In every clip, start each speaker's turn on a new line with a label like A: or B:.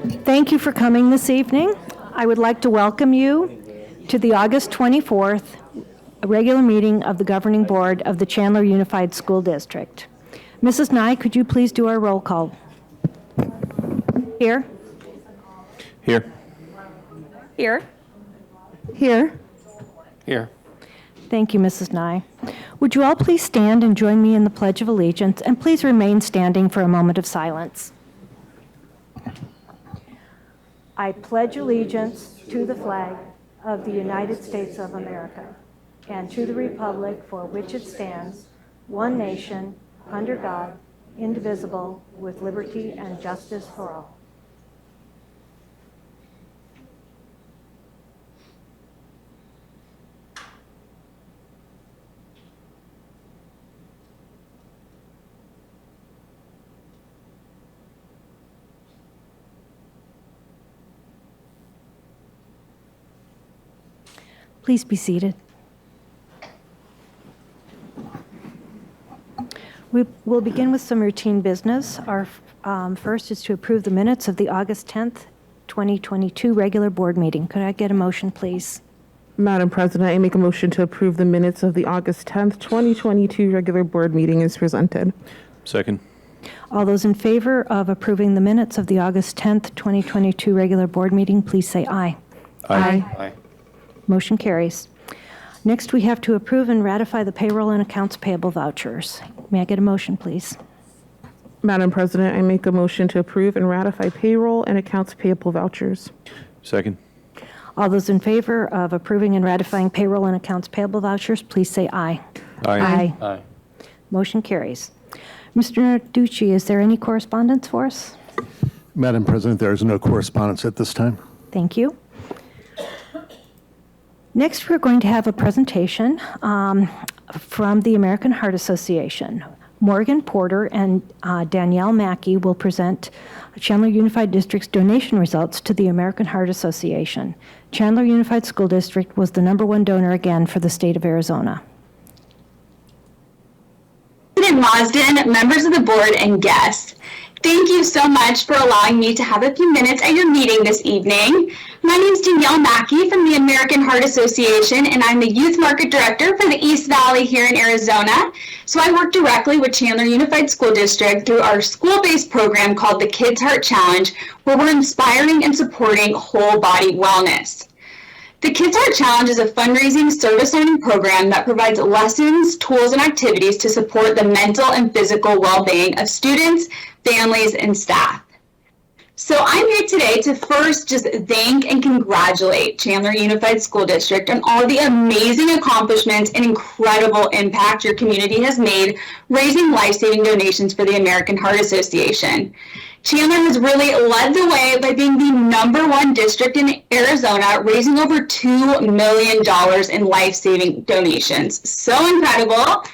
A: Thank you for coming this evening. I would like to welcome you to the August 24th regular meeting of the Governing Board of the Chandler Unified School District. Mrs. Nye, could you please do our roll call? Here.
B: Here.
A: Here. Here.
B: Here.
A: Thank you, Mrs. Nye. Would you all please stand and join me in the Pledge of Allegiance, and please remain standing for a moment of silence. I pledge allegiance to the flag of the United States of America and to the republic for which it stands, one nation, under God, indivisible, with liberty and justice for all. Please be seated. We will begin with some routine business. Our first is to approve the minutes of the August 10th, 2022 regular board meeting. Could I get a motion, please?
C: Madam President, I make a motion to approve the minutes of the August 10th, 2022 regular board meeting as presented.
B: Second.
A: All those in favor of approving the minutes of the August 10th, 2022 regular board meeting, please say aye.
B: Aye. Aye.
A: Motion carries. Next, we have to approve and ratify the payroll and accounts payable vouchers. May I get a motion, please?
C: Madam President, I make a motion to approve and ratify payroll and accounts payable vouchers.
B: Second.
A: All those in favor of approving and ratifying payroll and accounts payable vouchers, please say aye.
B: Aye.
A: Aye. Motion carries. Mr. Narducci, is there any correspondence for us?
D: Madam President, there is no correspondence at this time.
A: Thank you. Next, we're going to have a presentation from the American Heart Association. Morgan Porter and Danielle Mackey will present Chandler Unified District's donation results to the American Heart Association. Chandler Unified School District was the #1 donor again for the state of Arizona.
E: President Marsden, members of the board, and guests, thank you so much for allowing me to have a few minutes at your meeting this evening. My name is Danielle Mackey from the American Heart Association, and I'm the Youth Market Director for the East Valley here in Arizona. So I work directly with Chandler Unified School District through our school-based program called the Kids Heart Challenge, where we're inspiring and supporting whole body wellness. The Kids Heart Challenge is a fundraising service learning program that provides lessons, tools, and activities to support the mental and physical well-being of students, families, and staff. So I'm here today to first just thank and congratulate Chandler Unified School District on all the amazing accomplishments and incredible impact your community has made raising life-saving donations for the American Heart Association. Chandler has really led the way by being the #1 district in Arizona, raising over $2 million in life-saving donations. So incredible.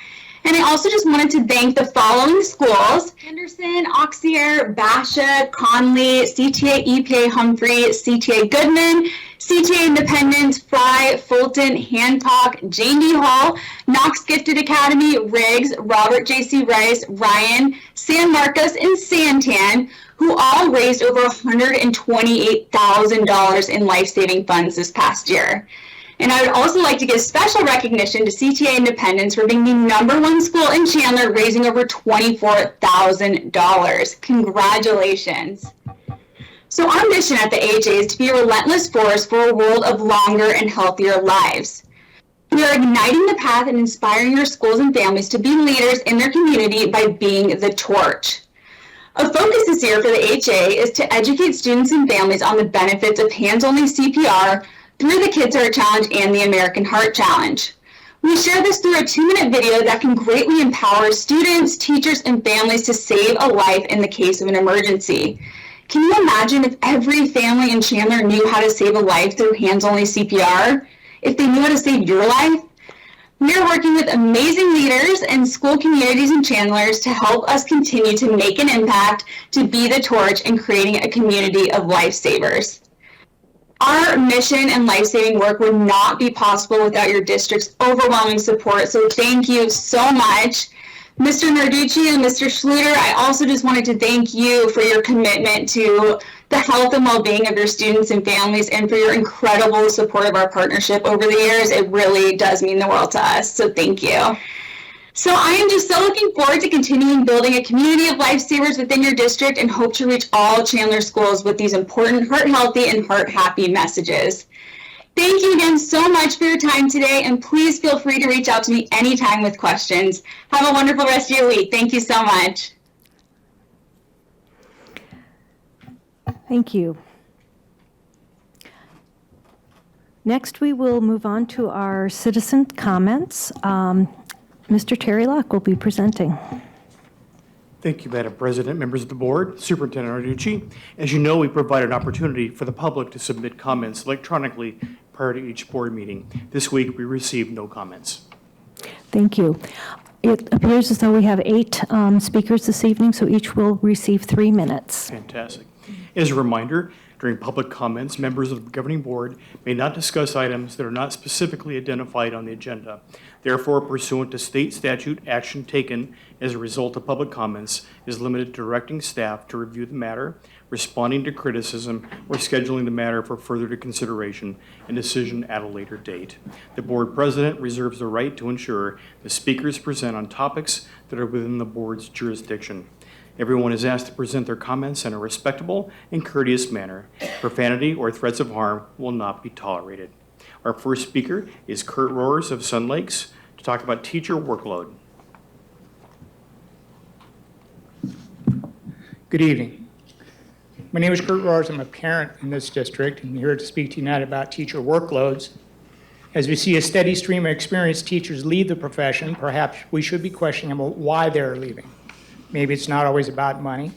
E: And I also just wanted to thank the following schools: Henderson, Auxier, Basha, Conley, CTA EPA Humphrey, CTA Goodman, CTA Independence, Fry, Fulton, Hancock, Jane D. Hall, Knox Gifted Academy, Riggs, Robert J.C. Rice, Ryan, San Marcos, and Santan, who all raised over $128,000 in life-saving funds this past year. And I would also like to give special recognition to CTA Independence for being the #1 school in Chandler, raising over $24,000. Congratulations. So our mission at the AHA is to be a relentless force for a world of longer and healthier lives. We are igniting the path and inspiring your schools and families to be leaders in their community by being the torch. A focus this year for the AHA is to educate students and families on the benefits of hands-only CPR through the Kids Heart Challenge and the American Heart Challenge. We share this through a 2-minute video that can greatly empower students, teachers, and families to save a life in the case of an emergency. Can you imagine if every family in Chandler knew how to save a life through hands-only CPR? If they knew how to save your life? We're working with amazing leaders and school communities in Chandler to help us continue to make an impact, to be the torch in creating a community of lifesavers. Our mission and life-saving work would not be possible without your district's overwhelming support, so thank you so much. Mr. Narducci and Mr. Schluter, I also just wanted to thank you for your commitment to the health and well-being of your students and families and for your incredible support of our partnership over the years. It really does mean the world to us, so thank you. So I am just so looking forward to continuing building a community of lifesavers within your district and hope to reach all Chandler schools with these important heart-healthy and heart-happy messages. Thank you again so much for your time today, and please feel free to reach out to me anytime with questions. Have a wonderful rest of your week. Thank you so much.
A: Thank you. Next, we will move on to our citizen comments. Mr. Terry Locke will be presenting.
F: Thank you, Madam President, members of the board, Superintendent Narducci. As you know, we provide an opportunity for the public to submit comments electronically prior to each board meeting. This week, we received no comments.
A: Thank you. It appears as though we have 8 speakers this evening, so each will receive 3 minutes.
F: Fantastic. As a reminder, during public comments, members of the governing board may not discuss items that are not specifically identified on the agenda. Therefore, pursuant to state statute, action taken as a result of public comments is limited to directing staff to review the matter, responding to criticism, or scheduling the matter for further consideration and decision at a later date. The board president reserves the right to ensure the speakers present on topics that are within the board's jurisdiction. Everyone is asked to present their comments in a respectable and courteous manner. Profanity or threats of harm will not be tolerated. Our first speaker is Kurt Rohrs of Sun Lakes to talk about teacher workload.
G: Good evening. My name is Kurt Rohrs. I'm a parent in this district and I'm here to speak to you tonight about teacher workloads. As we see a steady stream of experienced teachers leave the profession, perhaps we should be questioning about why they're leaving. Maybe it's not always about money.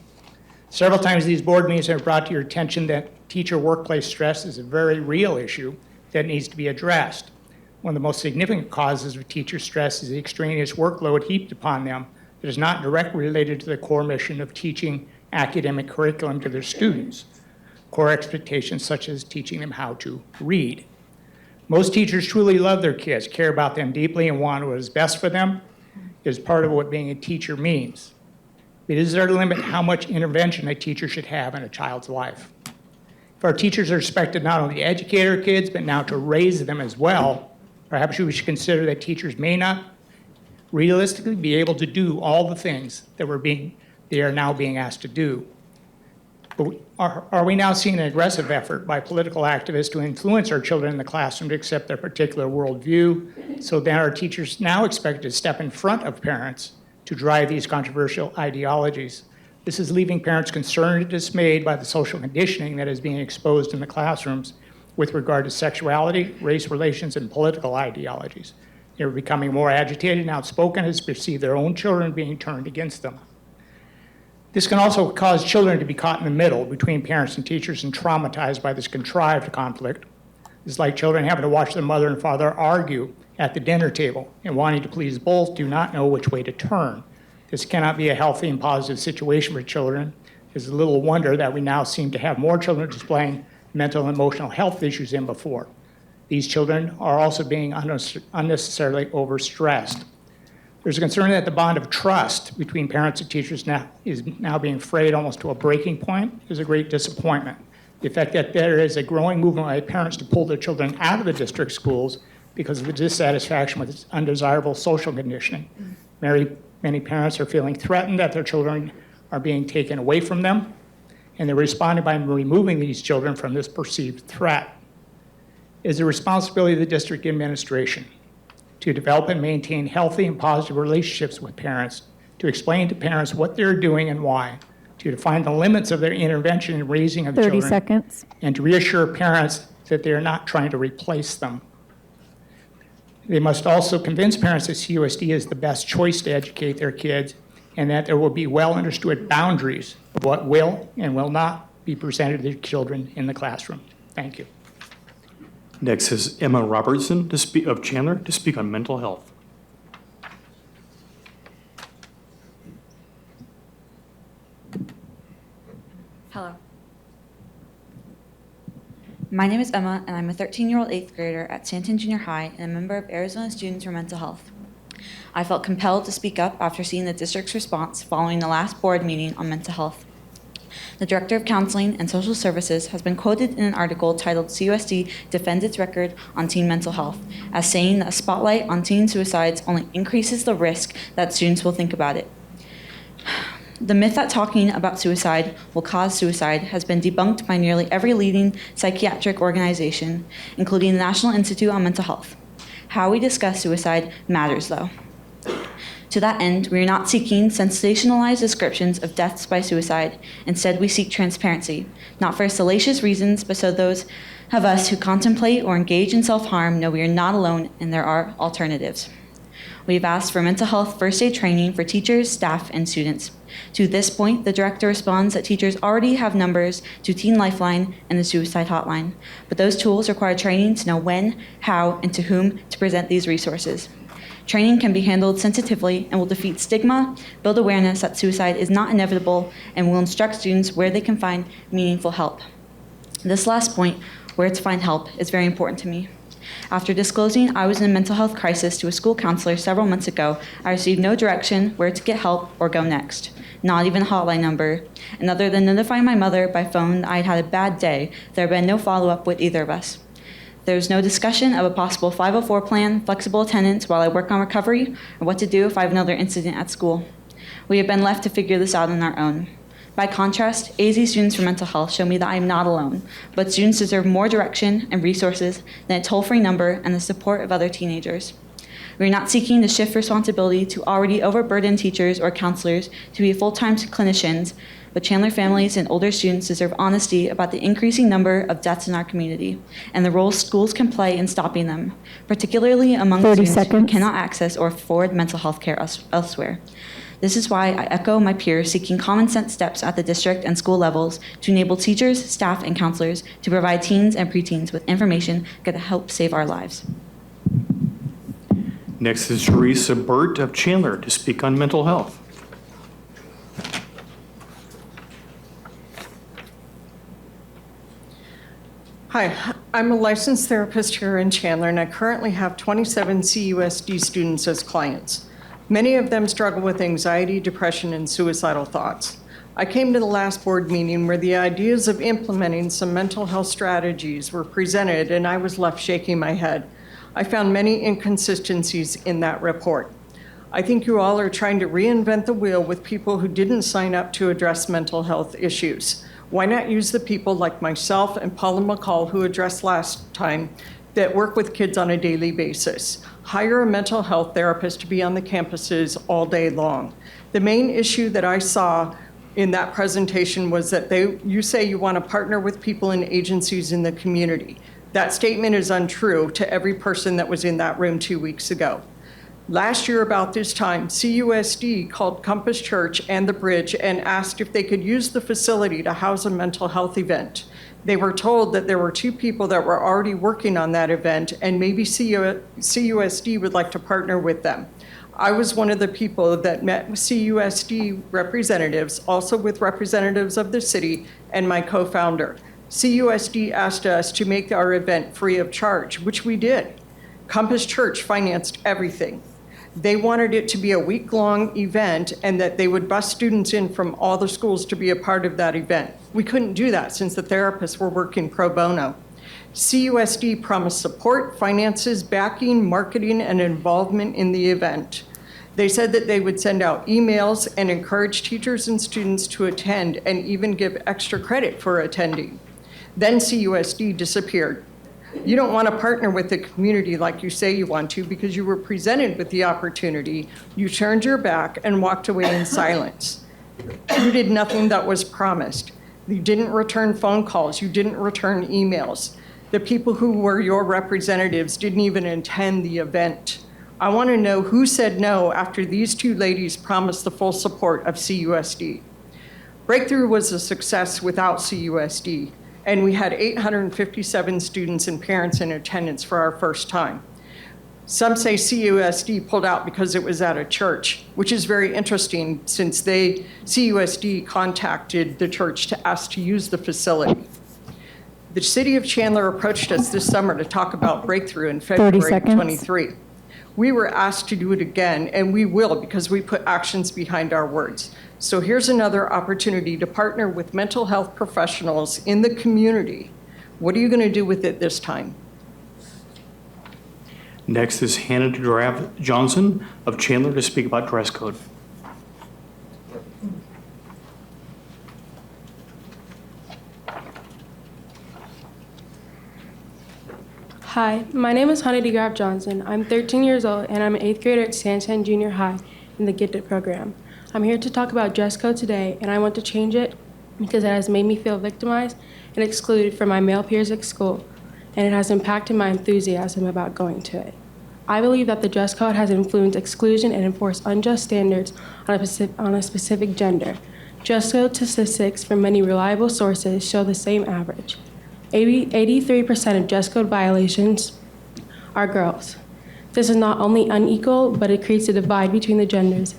G: Several times these board meetings have brought to your attention that teacher workplace stress is a very real issue that needs to be addressed. One of the most significant causes of teacher stress is the extraneous workload heaped upon them that is not directly related to the core mission of teaching academic curriculum to their students, core expectations such as teaching them how to read. Most teachers truly love their kids, care about them deeply, and want what is best for them. It is part of what being a teacher means. It is there to limit how much intervention a teacher should have in a child's life. If our teachers are expected not only to educate our kids, but now to raise them as well, perhaps we should consider that teachers may not realistically be able to do all the things that they are now being asked to do. But are we now seeing an aggressive effort by political activists to influence our children in the classroom to accept their particular worldview, so that our teachers now expected to step in front of parents to drive these controversial ideologies? This is leaving parents concerned and dismayed by the social conditioning that is being exposed in the classrooms with regard to sexuality, race relations, and political ideologies. They're becoming more agitated and outspoken as they perceive their own children being turned against them. This can also cause children to be caught in the middle between parents and teachers and traumatized by this contrived conflict. It's like children having to watch their mother and father argue at the dinner table and wanting to please both do not know which way to turn. This cannot be a healthy and positive situation for children. It's a little wonder that we now seem to have more children displaying mental and emotional health issues than before. These children are also being unnecessarily overstressed. There's a concern that the bond of trust between parents and teachers is now being frayed almost to a breaking point. Is a great disappointment. The fact that there is a growing movement by parents to pull their children out of the district schools because of the dissatisfaction with undesirable social conditioning. Many parents are feeling threatened that their children are being taken away from them, and they're responding by removing these children from this perceived threat. It is the responsibility of the district administration to develop and maintain healthy and positive relationships with parents, to explain to parents what they're doing and why, to define the limits of their intervention in raising of
H: 30
G: children,
H: seconds.
G: and to reassure parents that they are not trying to replace them. They must also convince parents that CUSD is the best choice to educate their kids, and that there will be well understood boundaries of what will and will not be presented to their children in the classroom. Thank you.
F: Next is Emma Robertson of Chandler to speak on mental health.
I: Hello. My name is Emma, and I'm a 13-year-old 8th grader at Stanton Junior High and a member of Arizona Students for Mental Health. I felt compelled to speak up after seeing the district's response following the last board meeting on mental health. The Director of Counseling and Social Services has been quoted in an article titled CUSD Defends Its Record on Teen Mental Health as saying that a spotlight on teen suicides only increases the risk that students will think about it. The myth that talking about suicide will cause suicide has been debunked by nearly every leading psychiatric organization, including the National Institute on Mental Health. How we discuss suicide matters, though. To that end, we are not seeking sensationalized descriptions of deaths by suicide. Instead, we seek transparency, not for salacious reasons, but so those of us who contemplate or engage in self-harm know we are not alone and there are alternatives. We've asked for mental health first aid training for teachers, staff, and students. To this point, the director responds that teachers already have numbers to Teen Lifeline and the suicide hotline, but those tools require training to know when, how, and to whom to present these resources. Training can be handled sensitively and will defeat stigma, build awareness that suicide is not inevitable, and will instruct students where they can find meaningful help. This last point, where to find help, is very important to me. After disclosing I was in a mental health crisis to a school counselor several months ago, I received no direction where to get help or go next, not even a hotline number. And other than notifying my mother by phone that I had had a bad day, there had been no follow-up with either of us. There was no discussion of a possible 504 plan, flexible attendance while I work on recovery, or what to do if I have another incident at school. We have been left to figure this out on our own. By contrast, AZ Students for Mental Health show me that I am not alone, but students deserve more direction and resources than a toll-free number and the support of other teenagers. We are not seeking to shift responsibility to already overburdened teachers or counselors to be full-time clinicians, but Chandler families and older students deserve honesty about the increasing number of deaths in our community and the role schools can play in stopping them, particularly among
A: 30
I: students who
A: seconds.
I: cannot access or afford mental health care elsewhere. This is why I echo my peers seeking common sense steps at the district and school levels to enable teachers, staff, and counselors to provide teens and preteens with information that can help save our lives.
F: Next is Teresa Burt of Chandler to speak on mental health.
H: Hi, I'm a licensed therapist here in Chandler, and I currently have 27 CUSD students as clients. Many of them struggle with anxiety, depression, and suicidal thoughts. I came to the last board meeting where the ideas of implementing some mental health strategies were presented, and I was left shaking my head. I found many inconsistencies in that report. I think you all are trying to reinvent the wheel with people who didn't sign up to address mental health issues. Why not use the people like myself and Paula McCall, who addressed last time, that work with kids on a daily basis? Hire a mental health therapist to be on the campuses all day long. The main issue that I saw in that presentation was that you say you want to partner with people and agencies in the community. That statement is untrue to every person that was in that room 2 weeks ago. Last year about this time, CUSD called Compass Church and the Bridge and asked if they could use the facility to house a mental health event. They were told that there were 2 people that were already working on that event and maybe CUSD would like to partner with them. I was one of the people that met with CUSD representatives, also with representatives of the city and my co-founder. CUSD asked us to make our event free of charge, which we did. Compass Church financed everything. They wanted it to be a week-long event and that they would bus students in from all the schools to be a part of that event. We couldn't do that since the therapists were working pro bono. CUSD promised support, finances, backing, marketing, and involvement in the event. They said that they would send out emails and encourage teachers and students to attend and even give extra credit for attending. Then CUSD disappeared. You don't want to partner with the community like you say you want to because you were presented with the opportunity. You turned your back and walked away in silence. You did nothing that was promised. You didn't return phone calls. You didn't return emails. The people who were your representatives didn't even attend the event. I want to know who said no after these 2 ladies promised the full support of CUSD. Breakthrough was a success without CUSD. And we had 857 students and parents in attendance for our first time. Some say CUSD pulled out because it was at a church, which is very interesting since CUSD contacted the church to ask to use the facility. The city of Chandler approached us this summer to talk about Breakthrough in February
A: 30 seconds.
H: 23. We were asked to do it again, and we will because we put actions behind our words. So here's another opportunity to partner with mental health professionals in the community. What are you going to do with it this time?
F: Next is Hannah DeGraff Johnson of Chandler to speak about dress code.
J: Hi, my name is Hannah DeGraff Johnson. I'm 13 years old and I'm an 8th grader at Santan Junior High in the Gifted program. I'm here to talk about dress code today, and I want to change it because it has made me feel victimized and excluded from my male peers at school, and it has impacted my enthusiasm about going to it. I believe that the dress code has influenced exclusion and enforced unjust standards on a specific gender. Dress code statistics from many reliable sources show the same average. 83% of dress code violations are girls. This is not only unequal, but it creates a divide between the genders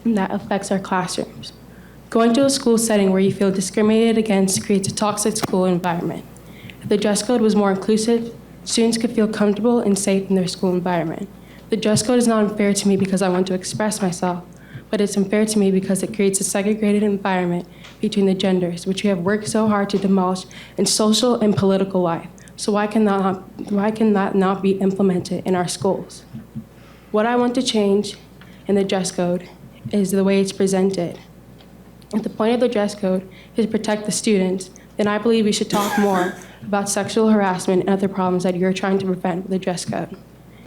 J: that affects our classrooms. Going to a school setting where you feel discriminated against creates a toxic school environment. If the dress code was more inclusive, students could feel comfortable and safe in their school environment. The dress code is not unfair to me because I want to express myself, but it's unfair to me because it creates a segregated environment between the genders, which we have worked so hard to demolish in social and political life. So why can that not be implemented in our schools? What I want to change in the dress code is the way it's presented. If the point of the dress code is to protect the students, then I believe we should talk more about sexual harassment and other problems that you're trying to prevent with the dress code.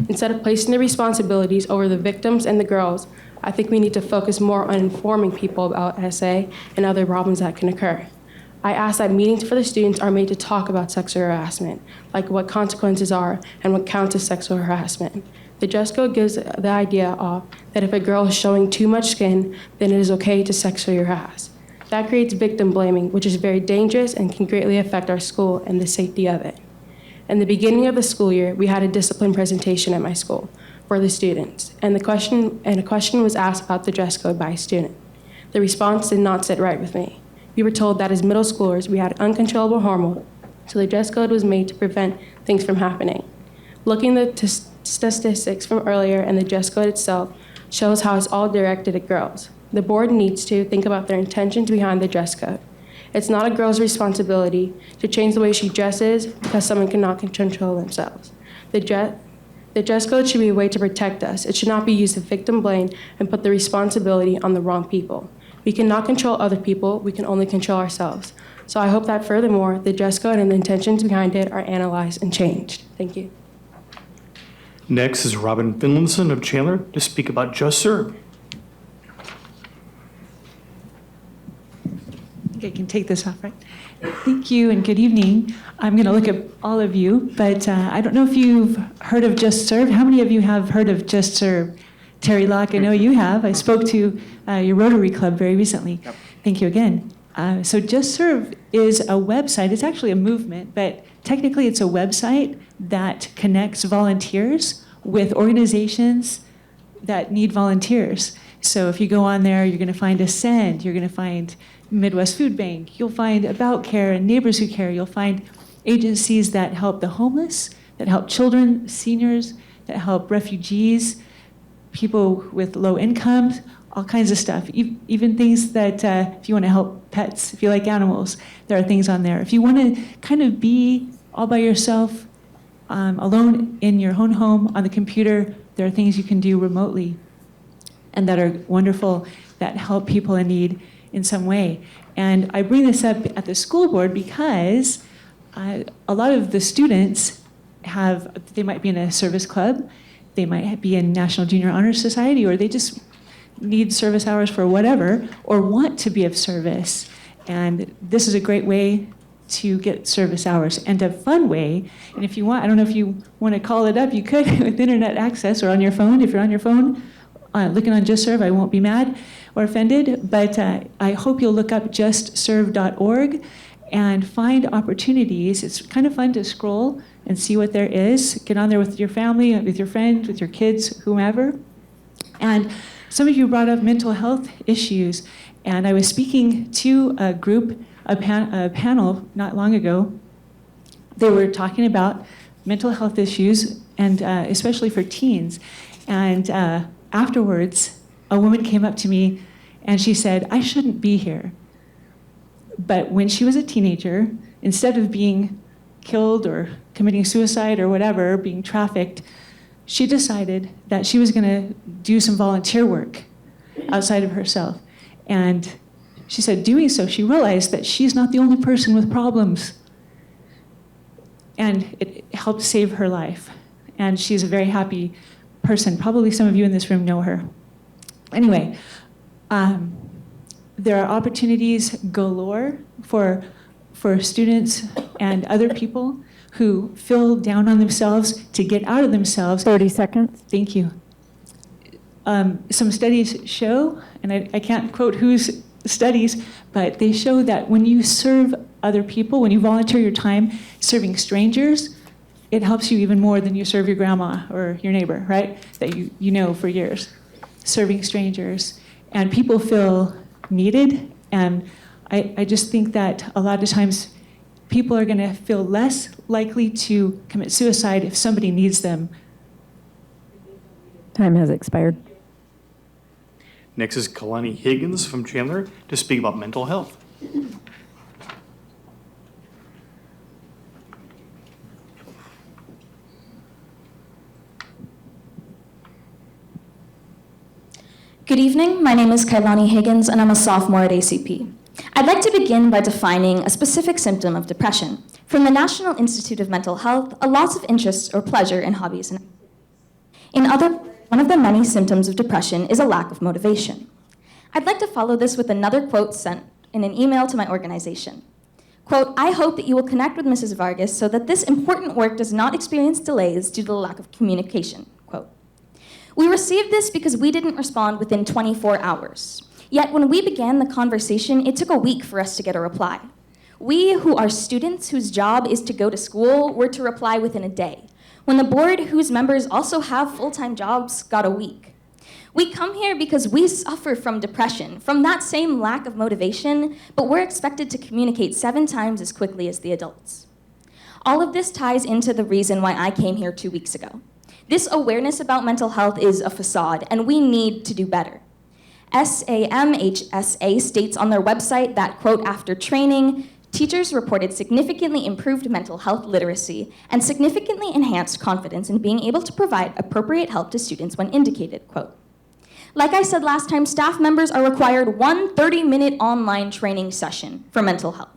J: Instead of placing the responsibilities over the victims and the girls, I think we need to focus more on informing people about SA and other problems that can occur. I ask that meetings for the students are made to talk about sexual harassment, like what consequences are and what counts as sexual harassment. The dress code gives the idea off that if a girl is showing too much skin, then it is okay to sexually harass. That creates victim blaming, which is very dangerous and can greatly affect our school and the safety of it. In the beginning of the school year, we had a discipline presentation at my school for the students, and a question was asked about the dress code by a student. The response did not sit right with me. We were told that as middle schoolers, we had uncontrollable hormones, so the dress code was made to prevent things from happening. Looking at the statistics from earlier and the dress code itself shows how it's all directed at girls. The board needs to think about their intentions behind the dress code. It's not a girl's responsibility to change the way she dresses because someone cannot control themselves. The dress code should be a way to protect us. It should not be used to victim blame and put the responsibility on the wrong people. We cannot control other people, we can only control ourselves. So I hope that furthermore, the dress code and the intentions behind it are analyzed and changed. Thank you.
F: Next is Robin Finlinson of Chandler to speak about Just Serve.
K: I can take this off, right? Thank you and good evening. I'm going to look at all of you, but I don't know if you've heard of Just Serve. How many of you have heard of Just Serve? Terry Locke, I know you have. I spoke to your Rotary Club very recently. Yep. Thank you again. So Just Serve is a website. It's actually a movement, but technically it's a website that connects volunteers with organizations that need volunteers. So if you go on there, you're going to find Ascend, you're going to find Midwest Food Bank, you'll find About Care and Neighbors Who Care, you'll find agencies that help the homeless, that help children, seniors, that help refugees, people with low incomes, all kinds of stuff. Even things that if you want to help pets, if you like animals, there are things on there. If you want to kind of be all by yourself, alone in your own home on the computer, there are things you can do remotely and that are wonderful, that help people in need in some way. And I bring this up at the school board because a lot of the students they might be in a service club, they might be in National Junior Honor Society, or they just need service hours for whatever, or want to be of service. And this is a great way to get service hours, and a fun way. And if you want, I don't know if you want to call it up, you could with internet access or on your phone. If you're on your phone, looking on Just Serve, I won't be mad or offended, but I hope you'll look up justserve.org and find opportunities. It's kind of fun to scroll and see what there is. Get on there with your family, with your friends, with your kids, whomever. And some of you brought up mental health issues, and I was speaking to a group, a panel not long ago. They were talking about mental health issues, and especially for teens. And afterwards, a woman came up to me and she said, I shouldn't be here. But when she was a teenager, instead of being killed or committing suicide or whatever, being trafficked, she decided that she was going to do some volunteer work outside of herself. And she said, doing so, she realized that she's not the only person with problems. And it helped save her life. And she's a very happy person. Probably some of you in this room know her. Anyway, there are opportunities galore for students and other people who feel down on themselves to get out of themselves.
A: 30 seconds.
K: Thank you. Some studies show, and I can't quote whose studies, but they show that when you serve other people, when you volunteer your time serving strangers, it helps you even more than you serve your grandma or your neighbor, right? That you know for years. Serving strangers. And people feel needed, and I just think that a lot of times people are going to feel less likely to commit suicide if somebody needs them.
A: Time has expired.
F: Next is Kalani Higgins from Chandler to speak about mental health.
L: Good evening, my name is Kailani Higgins and I'm a sophomore at ACP. I'd like to begin by defining a specific symptom of depression. From the National Institute of Mental Health, a loss of interest or pleasure in hobbies and activities. One of the many symptoms of depression is a lack of motivation. I'd like to follow this with another quote sent in an email to my organization. Quote, I hope that you will connect with Mrs. Vargas so that this important work does not experience delays due to the lack of communication, quote. We received this because we didn't respond within 24 hours. Yet when we began the conversation, it took a week for us to get a reply. We, who are students whose job is to go to school, were to reply within a day, when the board, whose members also have full-time jobs, got a week. We come here because we suffer from depression, from that same lack of motivation, but we're expected to communicate 7 times as quickly as the adults. All of this ties into the reason why I came here 2 weeks ago. This awareness about mental health is a facade, and we need to do better. SAMHSA states on their website that, quote, after training, teachers reported significantly improved mental health literacy and significantly enhanced confidence in being able to provide appropriate help to students when indicated, quote. Like I said last time, staff members are required 1 30-minute online training session for mental health.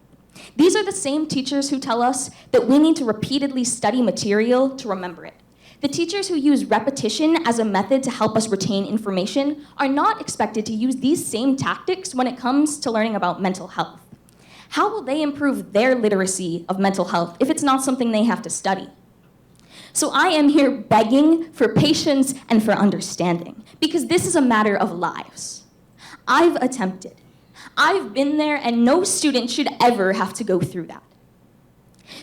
L: These are the same teachers who tell us that we need to repeatedly study material to remember it. The teachers who use repetition as a method to help us retain information are not expected to use these same tactics when it comes to learning about mental health. How will they improve their literacy of mental health if it's not something they have to study? So I am here begging for patience and for understanding, because this is a matter of lives. I've attempted. I've been there, and no student should ever have to go through that.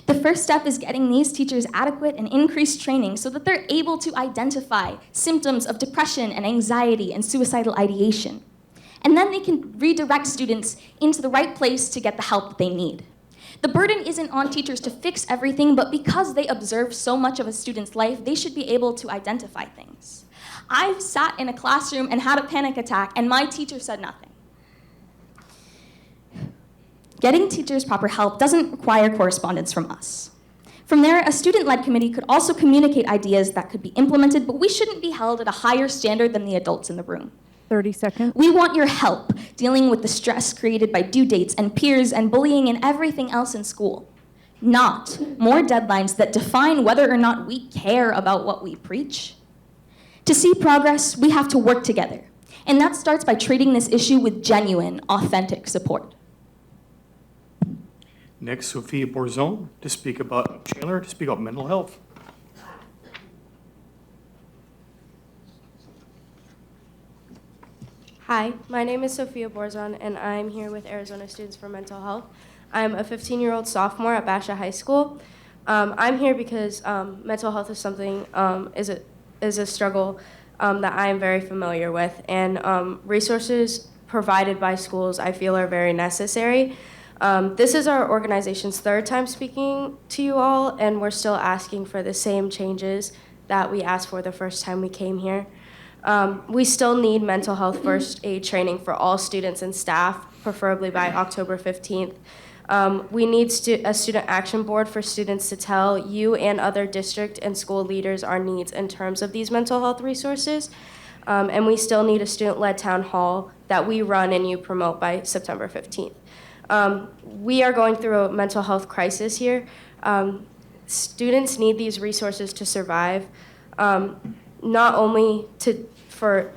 L: The first step is getting these teachers adequate and increased training so that they're able to identify symptoms of depression and anxiety and suicidal ideation. And then they can redirect students into the right place to get the help that they need. The burden isn't on teachers to fix everything, but because they observe so much of a student's life, they should be able to identify things. I've sat in a classroom and had a panic attack, and my teacher said nothing. Getting teachers proper help doesn't require correspondence from us. From there, a student-led committee could also communicate ideas that could be implemented, but we shouldn't be held at a higher standard than the adults in the room.
A: 30 seconds.
L: We want your help dealing with the stress created by due dates and peers and bullying and everything else in school. Not more deadlines that define whether or not we care about what we preach. To see progress, we have to work together. And that starts by treating this issue with genuine, authentic support.
F: Next, Sophia Borzon to speak about Chandler, to speak about mental health.
J: Hi, my name is Sophia Borzon, and I'm here with Arizona Students for Mental Health. I'm a 15-year-old sophomore at Basha High School. I'm here because mental health is something, is a struggle that I am very familiar with, and resources provided by schools I feel are very necessary. This is our organization's 3rd time speaking to you all, and we're still asking for the same changes that we asked for the first time we came here. We still need mental health first aid training for all students and staff, preferably by October 15th. We need a student action board for students to tell you and other district and school leaders our needs in terms of these mental health resources. And we still need a student-led town hall that we run and you promote by September 15th. We are going through a mental health crisis here. Students need these resources to survive, not only to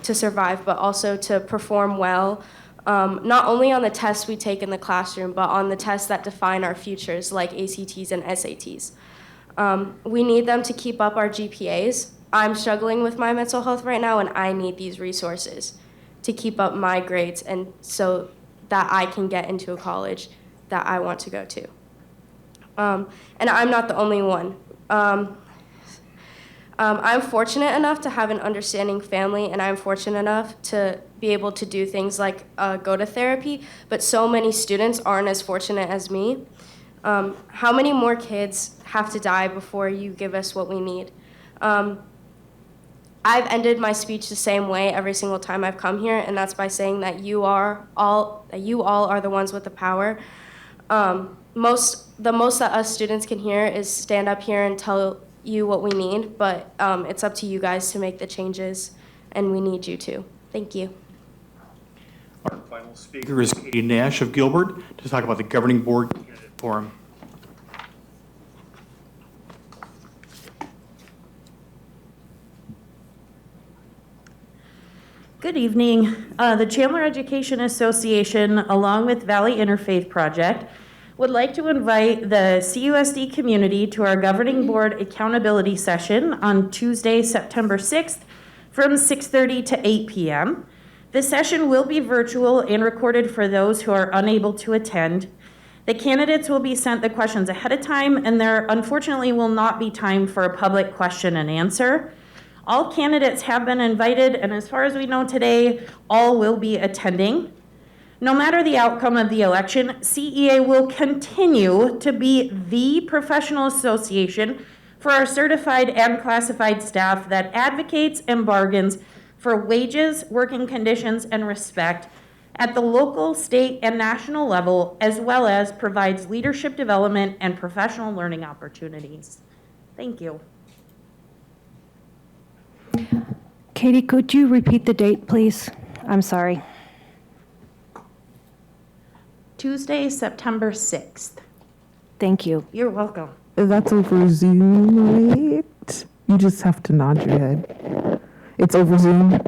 J: survive, but also to perform well, not only on the tests we take in the classroom, but on the tests that define our futures, like ACTs and SATs. We need them to keep up our GPAs. I'm struggling with my mental health right now, and I need these resources to keep up my grades and so that I can get into a college that I want to go to. And I'm not the only one. I'm fortunate enough to have an understanding family, and I'm fortunate enough to be able to do things like go to therapy, but so many students aren't as fortunate as me. How many more kids have to die before you give us what we need? I've ended my speech the same way every single time I've come here, and that's by saying that you all are the ones with the power. The most that us students can hear is stand up here and tell you what we need, but it's up to you guys to make the changes, and we need you to. Thank you.
F: Our final speaker is Katie Nash of Gilbert to talk about the governing board candidate forum.
M: Good evening. The Chandler Education Association, along with Valley Interfaith Project, would like to invite the CUSD community to our governing board accountability session on Tuesday, September 6th from 6:30 to 8 p.m. This session will be virtual and recorded for those who are unable to attend. The candidates will be sent the questions ahead of time, and there unfortunately will not be time for a public question and answer. All candidates have been invited, and as far as we know today, all will be attending. No matter the outcome of the election, CEA will continue to be the professional association for our certified and classified staff that advocates and bargains for wages, working conditions, and respect at the local, state, and national level, as well as provides leadership development and professional learning opportunities. Thank you.
A: Katie, could you repeat the date, please? I'm sorry.
M: Tuesday, September 6th.
A: Thank you.
M: You're welcome.
C: That's over Zoom, right? You just have to nod your head. It's over Zoom.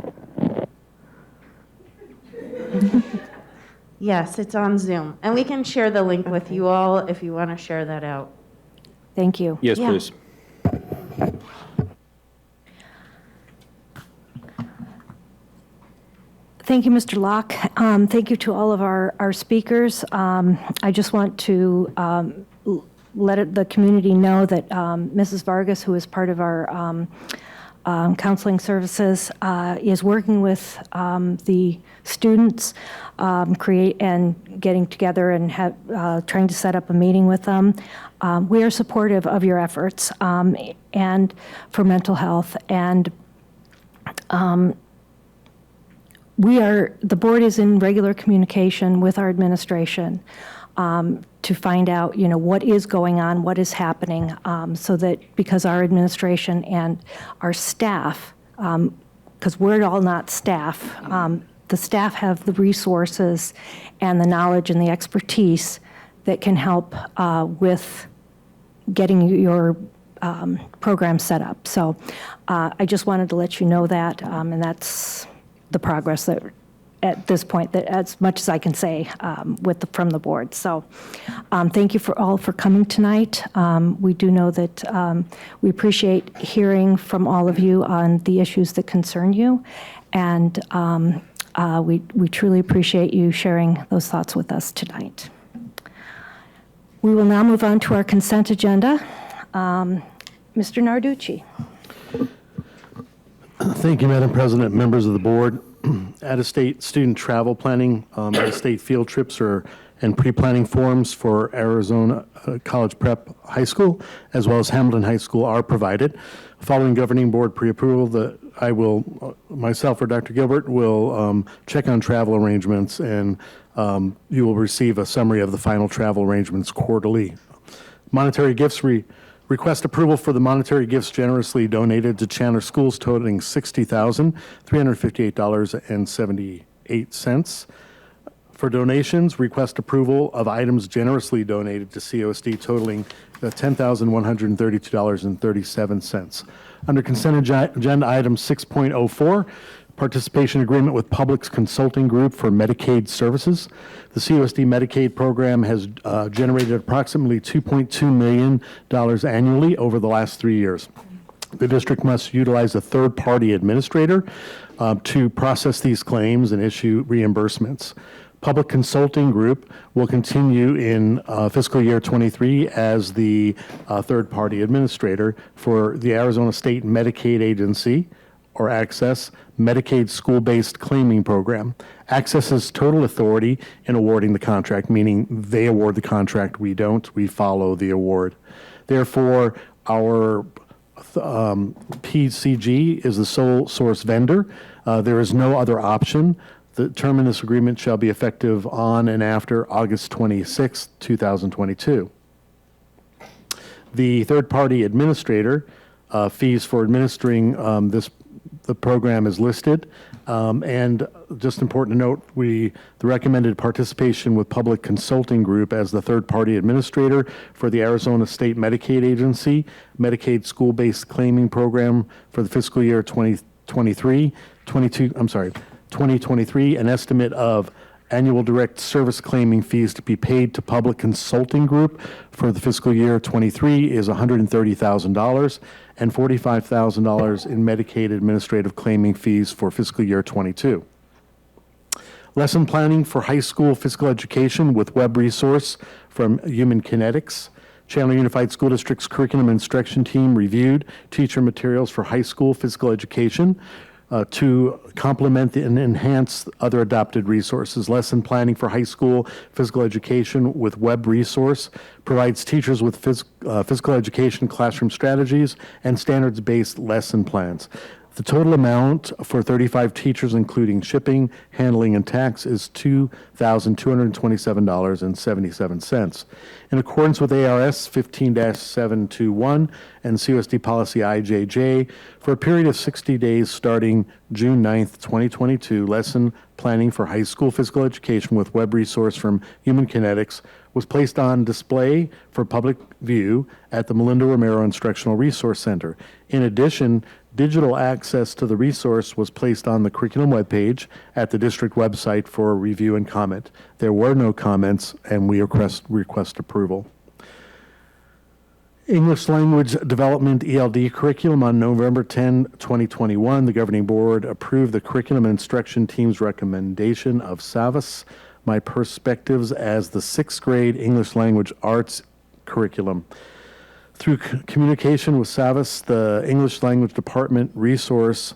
M: Yes, it's on Zoom. And we can share the link with you all if you want to share that out.
A: Thank you.
B: Yes,
M: Yeah.
B: please.
A: Thank you, Mr. Locke. Thank you to all of our speakers. I just want to let the community know that Mrs. Vargas, who is part of our counseling services, is working with the students, getting together and trying to set up a meeting with them. We are supportive of your efforts and for mental health, and the board is in regular communication with our administration to find out, what is going on, what is happening, so that because our administration and our staff, because we're all not staff, the staff have the resources and the knowledge and the expertise that can help with getting your program set up. So I just wanted to let you know that, and that's the progress that at this point, that as much as I can say from the board. So thank you for coming tonight. We do know that we appreciate hearing from all of you on the issues that concern you, and we truly appreciate you sharing those thoughts with us tonight. We will now move on to our consent agenda. Mr. Narducci.
D: Thank you, Madam President, members of the board. Out-of-state student travel planning, out-of-state field trips are and pre-planning forms for Arizona College Prep High School, as well as Hamilton High School, are provided. Following governing board pre-approval, I will, myself or Dr. Gilbert will check on travel arrangements, and you will receive a summary of the final travel arrangements quarterly. Monetary gifts, request approval for the monetary gifts generously donated to Chandler Schools totaling $60,358.78. For donations, request approval of items generously donated to COSD totaling $10,132.37. Under consent agenda item 6.04, participation agreement with Public Consulting Group for Medicaid services. The COSD Medicaid program has generated approximately $2.2 million annually over the last 3 years. The district must utilize a third-party administrator to process these claims and issue reimbursements. Public Consulting Group will continue in fiscal year 23 as the third-party administrator for the Arizona State Medicaid Agency, or ACCESS, Medicaid School-Based Claiming Program. ACCESS has total authority in awarding the contract, meaning they award the contract, we don't, we follow the award. Therefore, our PCG is the sole source vendor. There is no other option. The term in this agreement shall be effective on and after August 26, 2022. The third-party administrator fees for administering the program is listed. And just important to note, the recommended participation with Public Consulting Group as the third-party administrator for the Arizona State Medicaid Agency, Medicaid School-Based Claiming Program for the fiscal year 2023, an estimate of annual direct service claiming fees to be paid to Public Consulting Group for the fiscal year 23 is $130,000 and $45,000 in Medicaid administrative claiming fees for fiscal year 22. Lesson planning for high school physical education with web resource from Human Kinetics. Chandler Unified School District's curriculum instruction team reviewed teacher materials for high school physical education to complement and enhance other adopted resources. Lesson planning for high school physical education with web resource provides teachers with physical education classroom strategies and standards-based lesson plans. The total amount for 35 teachers, including shipping, handling, and tax, is $2,227.77. In accordance with ARS 15-721 and COSD Policy IJJ, for a period of 60 days starting June 9th, 2022, lesson planning for high school physical education with web resource from Human Kinetics was placed on display for public view at the Melinda Romero Instructional Resource Center. In addition, digital access to the resource was placed on the curriculum webpage at the district website for review and comment. There were no comments, and we request approval. English Language Development ELD curriculum on November 10, 2021. The governing board approved the curriculum and instruction team's recommendation of SAVAS, My Perspectives as the 6th grade English Language Arts curriculum. Through communication with SAVAS, the English Language Department resource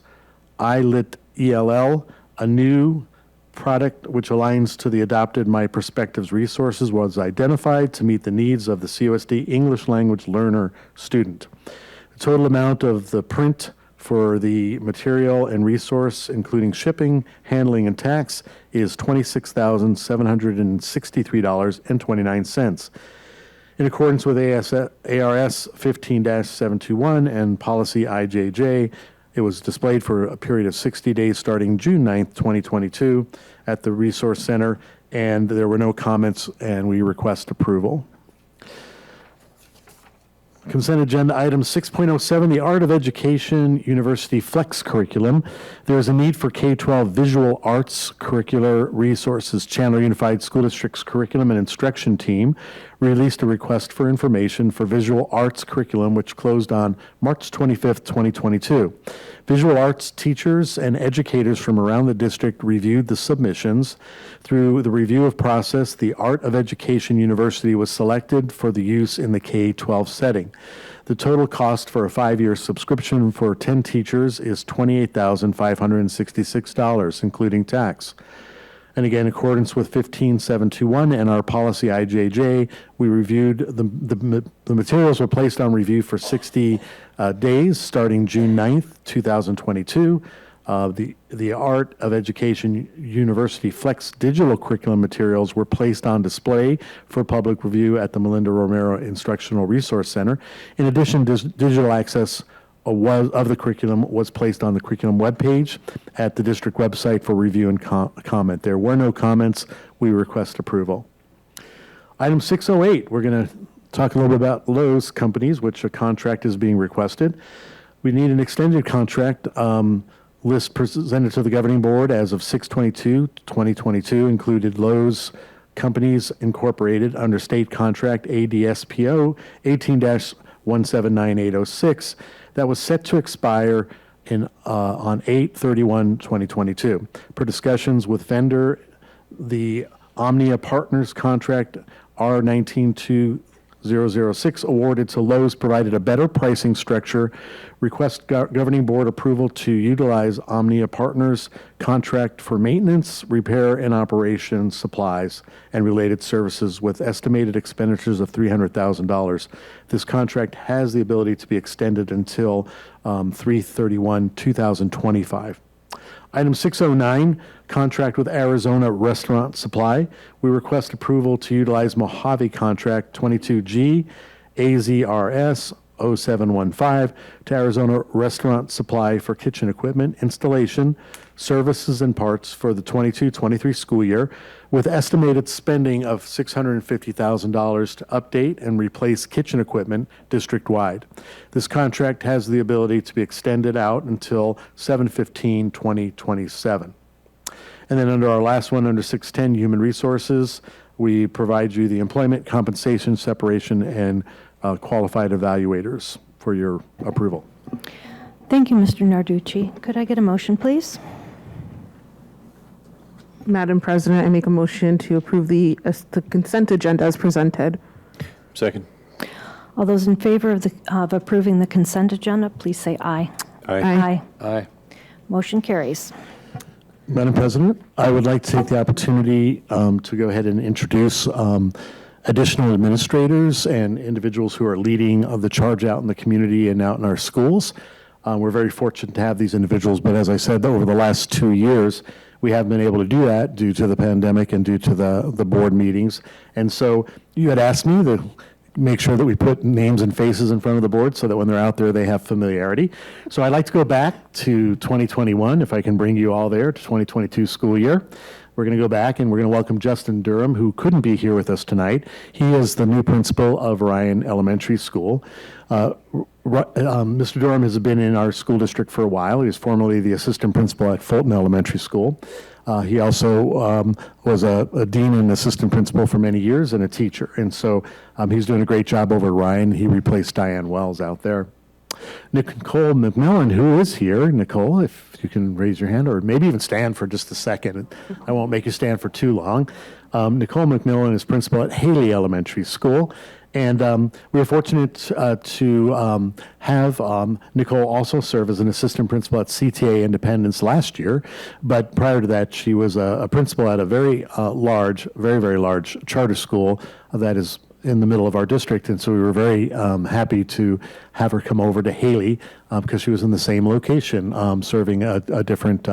D: iLit ELL, a new product which aligns to the adopted My Perspectives resources, was identified to meet the needs of the COSD English language learner student. The total amount of the print for the material and resource, including shipping, handling, and tax, is $26,763.29. In accordance with ARS 15-721 and Policy IJJ, it was displayed for a period of 60 days starting June 9th, 2022 at the Resource Center, and there were no comments, and we request approval. Consent agenda item 6.07, the Art of Education University Flex Curriculum. There is a need for K-12 visual arts curricular resources. Chandler Unified School District's curriculum and instruction team released a request for information for visual arts curriculum, which closed on March 25th, 2022. Visual arts teachers and educators from around the district reviewed the submissions. Through the review of process, the Art of Education University was selected for the use in the K-12 setting. The total cost for a 5-year subscription for 10 teachers is $28,566, including tax. And again, in accordance with 15721 and our policy IJJ, we reviewed the materials were placed on review for 60 days starting June 9th, 2022. The Art of Education University Flex digital curriculum materials were placed on display for public review at the Melinda Romero Instructional Resource Center. In addition, digital access of the curriculum was placed on the curriculum webpage at the district website for review and comment. There were no comments. We request approval. Item 608, we're going to talk a little bit about Lowe's companies, which a contract is being requested. We need an extended contract list presented to the governing board as of 6/22/2022 included Lowe's Companies Incorporated under state contract ADSPO 18-179806 that was set to expire on 8/31/2022. Per discussions with vendor, the Omnia Partners contract R192-006 awarded to Lowe's provided a better pricing structure. Request governing board approval to utilize Omnia Partners contract for maintenance, repair, and operation supplies and related services with estimated expenditures of $300,000. This contract has the ability to be extended until 3/31/2025. Item 609, contract with Arizona Restaurant Supply. We request approval to utilize Mojave contract 22G AZRS 0715 to Arizona Restaurant Supply for kitchen equipment, installation, services, and parts for the 22-23 school year, with estimated spending of $650,000 to update and replace kitchen equipment district-wide. This contract has the ability to be extended out until 7/15/2027. And then under our last one, under 610, Human Resources, we provide you the employment, compensation, separation, and qualified evaluators for your approval.
A: Thank you, Mr. Narducci. Could I get a motion, please?
C: Madam President, I make a motion to approve the consent agenda as presented.
B: Second.
A: All those in favor of approving the consent agenda, please say aye.
B: Aye.
A: Aye. Motion carries.
D: Madam President, I would like to take the opportunity to go ahead and introduce additional administrators and individuals who are leading the charge out in the community and out in our schools. We're very fortunate to have these individuals, but as I said, over the last 2 years, we haven't been able to do that due to the pandemic and due to the board meetings. And so you had asked me to make sure that we put names and faces in front of the board so that when they're out there, they have familiarity. So I'd like to go back to 2021, if I can bring you all there, to 2022 school year. We're going to go back and we're going to welcome Justin Durham, who couldn't be here with us tonight. He is the new principal of Ryan Elementary School. Mr. Durham has been in our school district for a while. He was formerly the assistant principal at Fulton Elementary School. He also was a dean and assistant principal for many years and a teacher. And so he's doing a great job over at Ryan. He replaced Diane Wells out there. Nicole McMillan, who is here. Nicole, if you can raise your hand or maybe even stand for just a second. I won't make you stand for too long. Nicole McMillan is principal at Haley Elementary School. And we are fortunate to have Nicole also serve as an assistant principal at CTA Independence last year. But prior to that, she was a principal at a very large, very large charter school that is in the middle of our district. And so we were very happy to have her come over to Haley because she was in the same location serving a different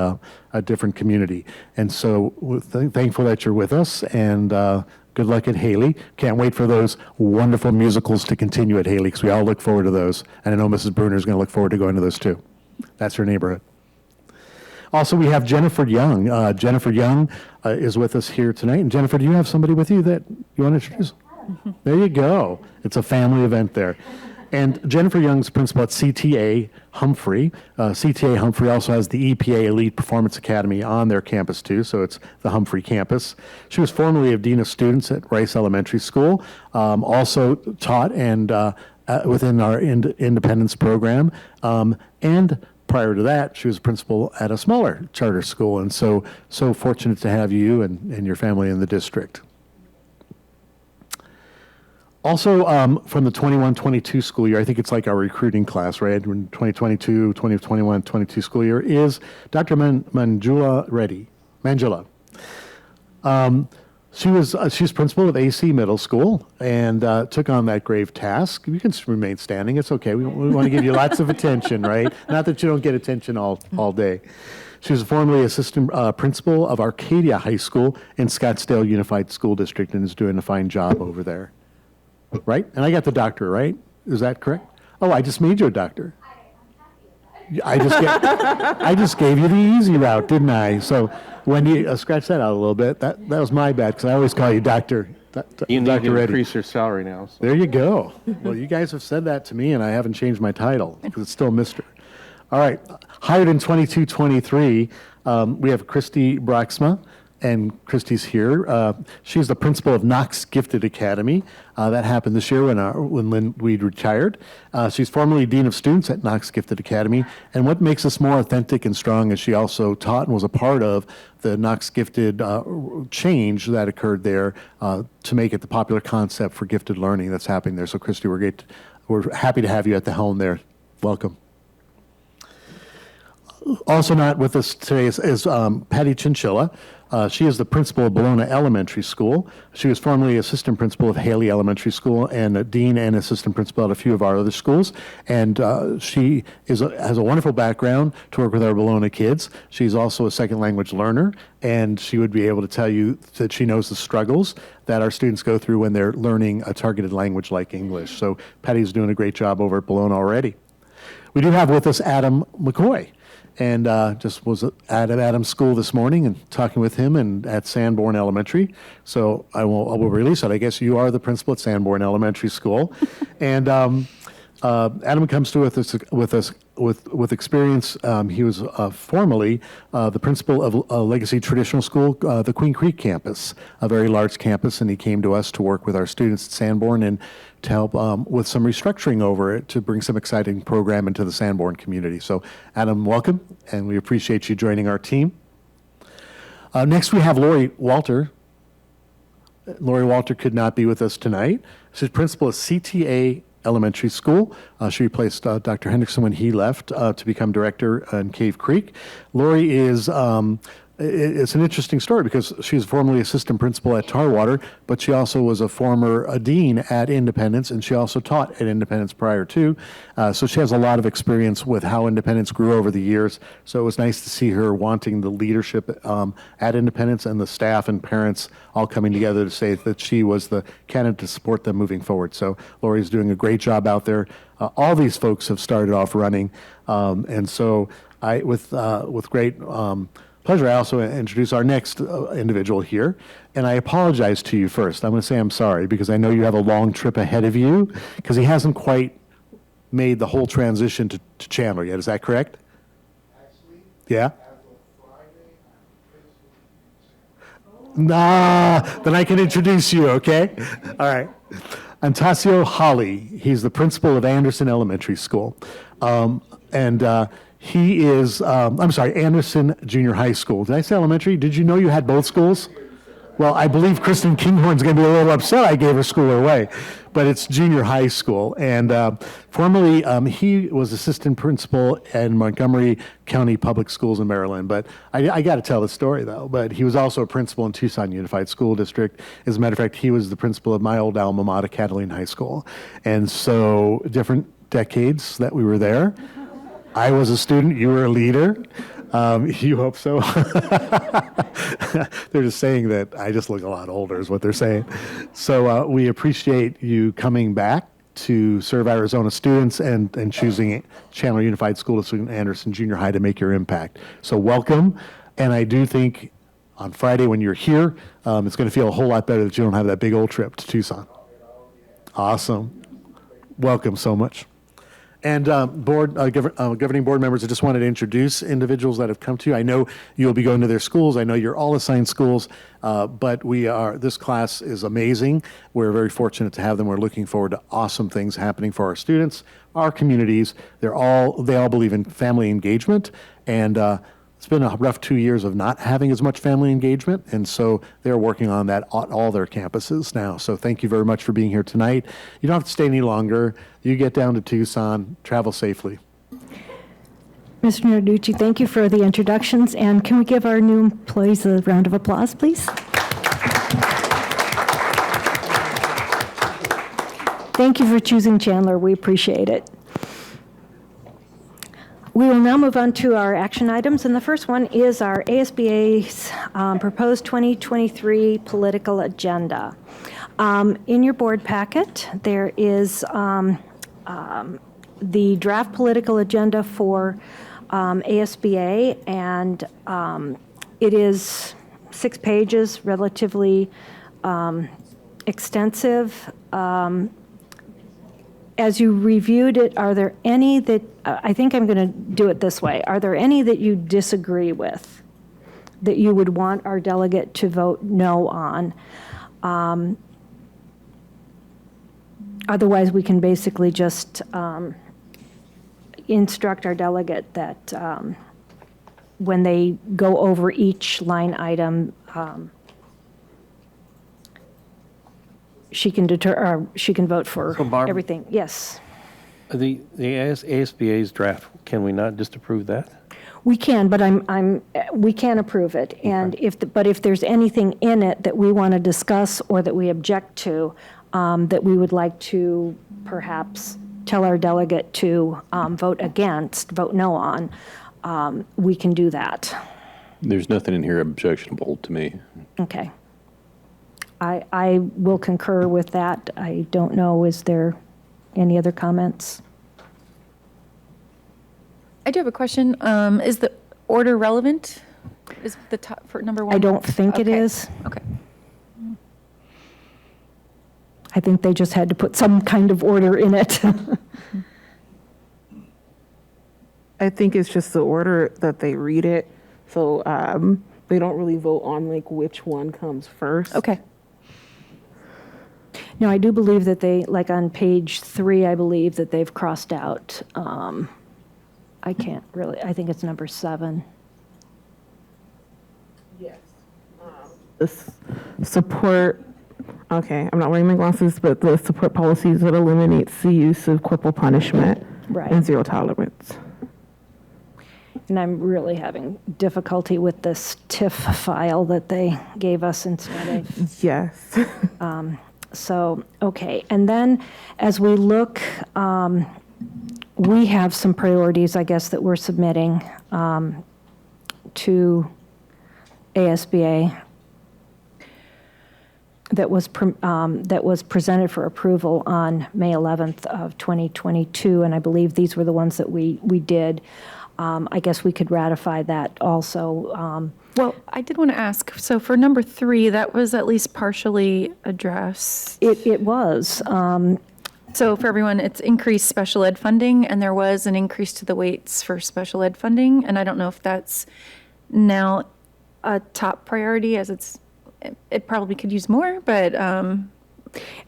D: community. And so we're thankful that you're with us, and good luck at Haley. Can't wait for those wonderful musicals to continue at Haley because we all look forward to those. And I know Mrs. Bruner is going to look forward to going to those too. That's her neighborhood. Also, we have Jennifer Young. Jennifer Young is with us here tonight. And Jennifer, do you have somebody with you that you want to introduce? There you go. It's a family event there. And Jennifer Young's principal at CTA Humphrey. CTA Humphrey also has the EPA Elite Performance Academy on their campus too, so it's the Humphrey campus. She was formerly a dean of students at Rice Elementary School, also taught and within our independence program, and prior to that, she was a principal at a smaller charter school, and so fortunate to have you and your family in the district. Also, from the 21-22 school year, I think it's like our recruiting class, right? 2022, 2021, 22 school year is Dr. Manjula Reddy. Manjula. She's principal of AC Middle School and took on that grave task. You can remain standing. It's okay. We want to give you lots of attention, right? Not that you don't get attention all day. She was formerly assistant principal of Arcadia High School in Scottsdale Unified School District and is doing a fine job over there. Right? And I got the doctor, right? Is that correct? Oh, I just made you a doctor. I just gave you the easy route, didn't I? So Wendy, scratch that out a little bit. That was my bad because I always call you Doctor.
B: You need
D: Dr.
B: to
D: Reddy.
B: increase your salary now. So.
D: There you go. Well, you guys have said that to me, and I haven't changed my title because it's still Mr. All right. Hired in 22-23, we have Christy Braxma, and Christy's here. She's the principal of Knox Gifted Academy. That happened this year when Lynn Weed retired. She's formerly Dean of Students at Knox Gifted Academy. And what makes us more authentic and strong is she also taught and was a part of the Knox Gifted change that occurred there to make it the popular concept for gifted learning that's happening there. So Christy, we're happy to have you at the helm there. Welcome. Also not with us today is Patty Chinchilla. She is the principal of Bologna Elementary School. She was formerly assistant principal of Haley Elementary School and a dean and assistant principal at a few of our other schools. And she has a wonderful background to work with our Bologna kids. She's also a second language learner, and she would be able to tell you that she knows the struggles that our students go through when they're learning a targeted language like English. So Patty's doing a great job over at Bologna already. We do have with us Adam McCoy. And just was at Adam's school this morning and talking with him and at Sanborn Elementary. So I will release it. I guess you are the principal at Sanborn Elementary School. And Adam comes to us with experience. He was formerly the principal of Legacy Traditional School, the Queen Creek campus, a very large campus, and he came to us to work with our students at Sanborn and to help with some restructuring over it to bring some exciting program into the Sanborn community. So Adam, welcome, and we appreciate you joining our team. Next we have Lori Walter. Lori Walter could not be with us tonight. She's principal of CTA Elementary School. She replaced Dr. Hendrickson when he left to become director in Cave Creek. Lori is, it's an interesting story because she's formerly assistant principal at Tarwater, but she also was a former dean at Independence, and she also taught at Independence prior to. So she has a lot of experience with how Independence grew over the years. So it was nice to see her wanting the leadership at Independence and the staff and parents all coming together to say that she was the candidate to support them moving forward. So Lori's doing a great job out there. All these folks have started off running, and so with great pleasure, I also introduce our next individual here, and I apologize to you first. I'm going to say I'm sorry because I know you have a long trip ahead of you because he hasn't quite made the whole transition to Chandler yet. Is that correct? Actually, yeah. Nah, then I can introduce you, okay? All right. Antasio Holly, he's the principal of Anderson Elementary School. He is, Anderson Junior High School. Did I say elementary? Did you know you had both schools? Well, I believe Kristen Kinghorn's going to be a little upset I gave her school away, but it's junior high school. And formerly, he was assistant principal in Montgomery County Public Schools in Maryland. But I got to tell the story, though. But he was also a principal in Tucson Unified School District. As a matter of fact, he was the principal of my old alma mater, Catalina High School. And so different decades that we were there. I was a student, you were a leader. You hope so. They're just saying that I just look a lot older is what they're saying. So we appreciate you coming back to serve Arizona students and choosing Chandler Unified School District and Anderson Junior High to make your impact. So welcome. And I do think on Friday when you're here, it's going to feel a whole lot better that you don't have that big old trip to Tucson. Awesome. Welcome so much. And governing board members, I just wanted to introduce individuals that have come to you. I know you'll be going to their schools. I know you're all assigned schools, but this class is amazing. We're very fortunate to have them. We're looking forward to awesome things happening for our students, our communities. They all believe in family engagement, and it's been a rough 2 years of not having as much family engagement, and so they're working on that at all their campuses now. So thank you very much for being here tonight. You don't have to stay any longer. You get down to Tucson. Travel safely.
A: Mr. Narducci, thank you for the introductions, and can we give our new employees a round of applause, please? Thank you for choosing Chandler. We appreciate it. We will now move on to our action items, and the first one is our ASBA's proposed 2023 political agenda. In your board packet, there is the draft political agenda for ASBA, and it is 6 pages, relatively extensive. As you reviewed it, are there any that, I think I'm going to do it this way, are there any that you disagree with, that you would want our delegate to vote no on? Otherwise, we can basically just instruct our delegate that when they go over each line item, she can vote for
B: So Barb-
A: everything. Yes,
B: The ASBA's draft, can we not just approve that?
A: we can, but we can approve it. And but if there's anything in it that we want to discuss or that we object to, that we would like to perhaps tell our delegate to vote against, vote no on, we can do that.
B: There's nothing in here objectionable to me.
A: Okay. I will concur with that. I don't know, is there any other comments?
N: I do have a question. Is the order relevant? Is the top for number 1?
A: I don't think it is.
N: Okay.
A: I think they just had to put some kind of order in it.
C: I think it's just the order that they read it. So they don't really vote on like which one comes first.
N: Okay.
A: No, I do believe that they, like on page 3, I believe that they've crossed out, I can't really, I think it's number 7.
C: Yes. This support, okay, I'm not wearing my glasses, but the support policies that eliminates the use of corporal punishment
A: Right.
C: and zero tolerance.
A: And I'm really having difficulty with this TIFF file that they gave us instead of.
C: Yes.
A: So, okay. And then as we look, we have some priorities, I guess, that we're submitting to ASBA that was presented for approval on May 11th of 2022. And I believe these were the ones that we did. I guess we could ratify that also.
N: Well, I did want to ask, so for number 3, that was at least partially addressed.
A: It was.
N: So for everyone, it's increased special ed funding, and there was an increase to the weights for special ed funding. And I don't know if that's now a top priority, as it probably could use more, but.
A: And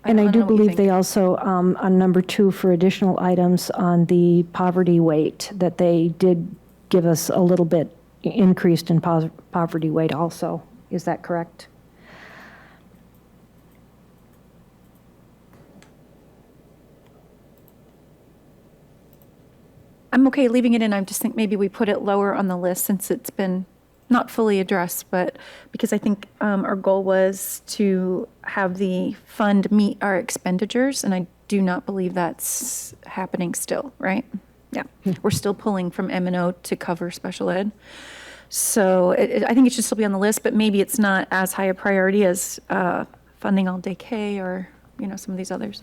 A: I do believe they also, on number 2, for additional items on the poverty weight, that they did give us a little bit increased in poverty weight also. Is that correct?
N: I'm okay leaving it in. I just think maybe we put it lower on the list since it's been not fully addressed, but because I think our goal was to have the fund meet our expenditures, and I do not believe that's happening still, right? Yeah, we're still pulling from M&O to cover special ed. So I think it should still be on the list, but maybe it's not as high a priority as funding all day K or, some of these others.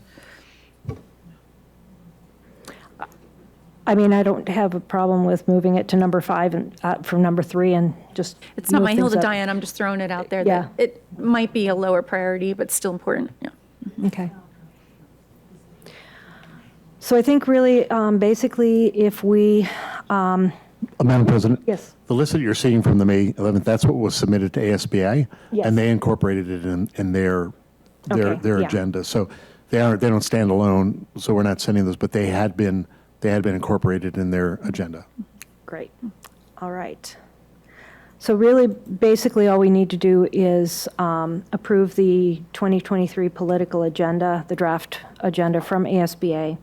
A: I mean, I don't have a problem with moving it to number 5 and from number 3 and just.
N: It's not
A: move
N: my hill
A: things
N: to
A: up.
N: die on. I'm just throwing it out there.
A: Yeah.
N: That it might be a lower priority, but still important. Yeah.
A: Okay. So I think really, basically, if we.
D: Madam President?
A: Yes.
D: The list that you're seeing from the May 11th, that's what was submitted to ASBA?
A: Yes.
D: And they incorporated it in their
A: Okay, yeah.
D: agenda. So they don't stand alone, so we're not sending those, but they had been incorporated in their agenda.
A: Great. All right. So really, basically, all we need to do is approve the 2023 political agenda, the draft agenda from ASBA.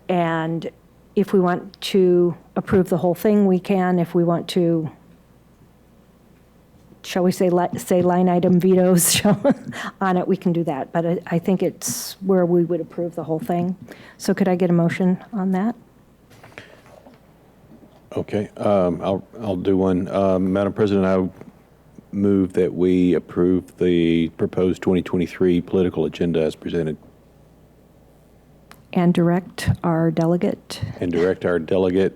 A: And if we want to approve the whole thing, we can. If we want to shall we say line item vetoes on it, we can do that. But I think it's where we would approve the whole thing. So could I get a motion on that?
O: Okay, I'll do one. Madam President, I move that we approve the proposed 2023 political agenda as presented.
A: And direct our delegate.
O: And direct our delegate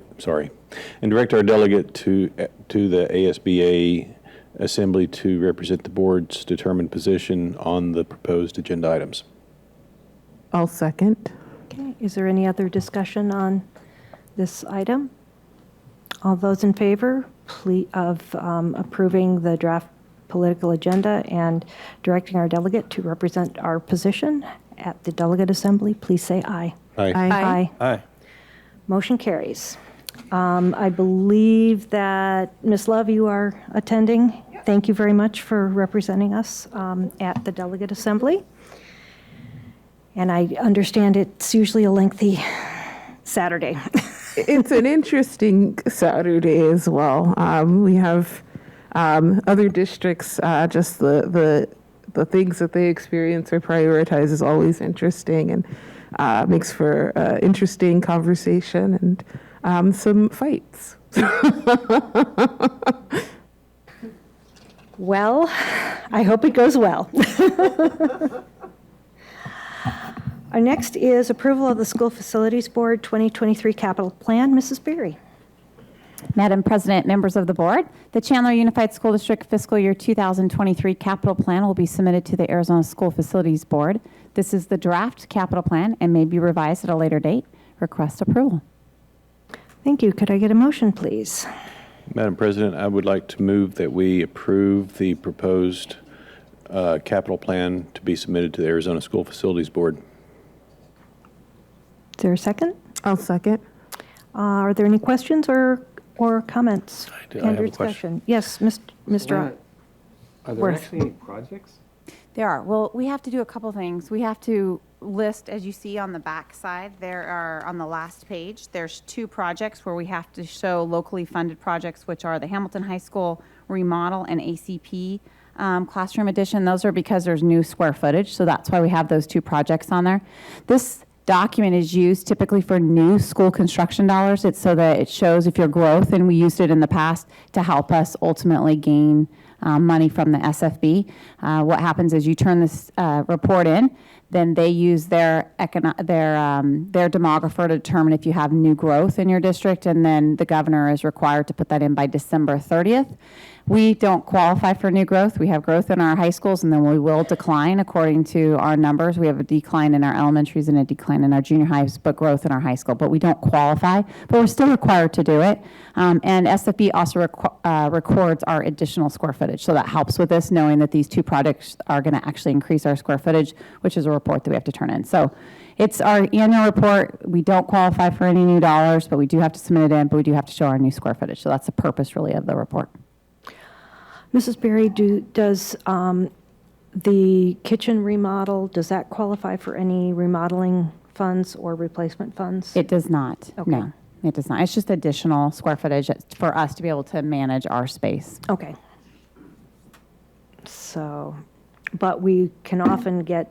O: to the ASBA Assembly to represent the board's determined position on the proposed agenda items.
C: I'll second.
A: Okay, is there any other discussion on this item? All those in favor of approving the draft political agenda and directing our delegate to represent our position at the delegate assembly, please say aye.
O: Aye.
A: Aye.
B: Aye.
A: Motion carries. I believe that, Ms. Love, you are attending. Thank you very much for representing us at the delegate assembly. And I understand it's usually a lengthy Saturday.
C: It's an interesting Saturday as well. We have other districts, just the things that they experience or prioritize is always interesting and makes for interesting conversation and some fights.
A: Well, I hope it goes well. Our next is approval of the School Facilities Board 2023 Capital Plan. Mrs. Berry.
P: Madam President, members of the board, the Chandler Unified School District Fiscal Year 2023 Capital Plan will be submitted to the Arizona School Facilities Board. This is the draft capital plan and may be revised at a later date. Request approval.
A: Thank you. Could I get a motion, please?
O: Madam President, I would like to move that we approve the proposed capital plan to be submitted to the Arizona School Facilities Board.
A: Is there a second?
C: I'll second.
A: Are there any questions or comments?
B: I have a question.
A: Yes, Mr.
B: Are there
A: Worth.
B: actually any projects?
P: There are. Well, we have to do a couple things. We have to list, as you see on the back side, there are, on the last page, there's 2 projects where we have to show locally funded projects, which are the Hamilton High School remodel and ACP classroom addition. Those are because there's new square footage, so that's why we have those 2 projects on there. This document is used typically for new school construction dollars. It's so that it shows if your growth, and we used it in the past to help us ultimately gain money from the SFB. What happens is you turn this report in, then they use their demographer to determine if you have new growth in your district, and then the governor is required to put that in by December 30th. We don't qualify for new growth. We have growth in our high schools, and then we will decline according to our numbers. We have a decline in our elementaries and a decline in our junior highs, but growth in our high school. But we don't qualify, but we're still required to do it. And SFB also records our additional square footage. So that helps with this, knowing that these 2 projects are going to actually increase our square footage, which is a report that we have to turn in. So it's our annual report. We don't qualify for any new dollars, but we do have to submit it in, but we do have to show our new square footage. So that's the purpose really of the report.
A: Mrs. Berry, does the kitchen remodel, does that qualify for any remodeling funds or replacement funds?
P: It does not.
A: Okay.
P: No, it does not. It's just additional square footage for us to be able to manage our space.
A: Okay. So, but we can often get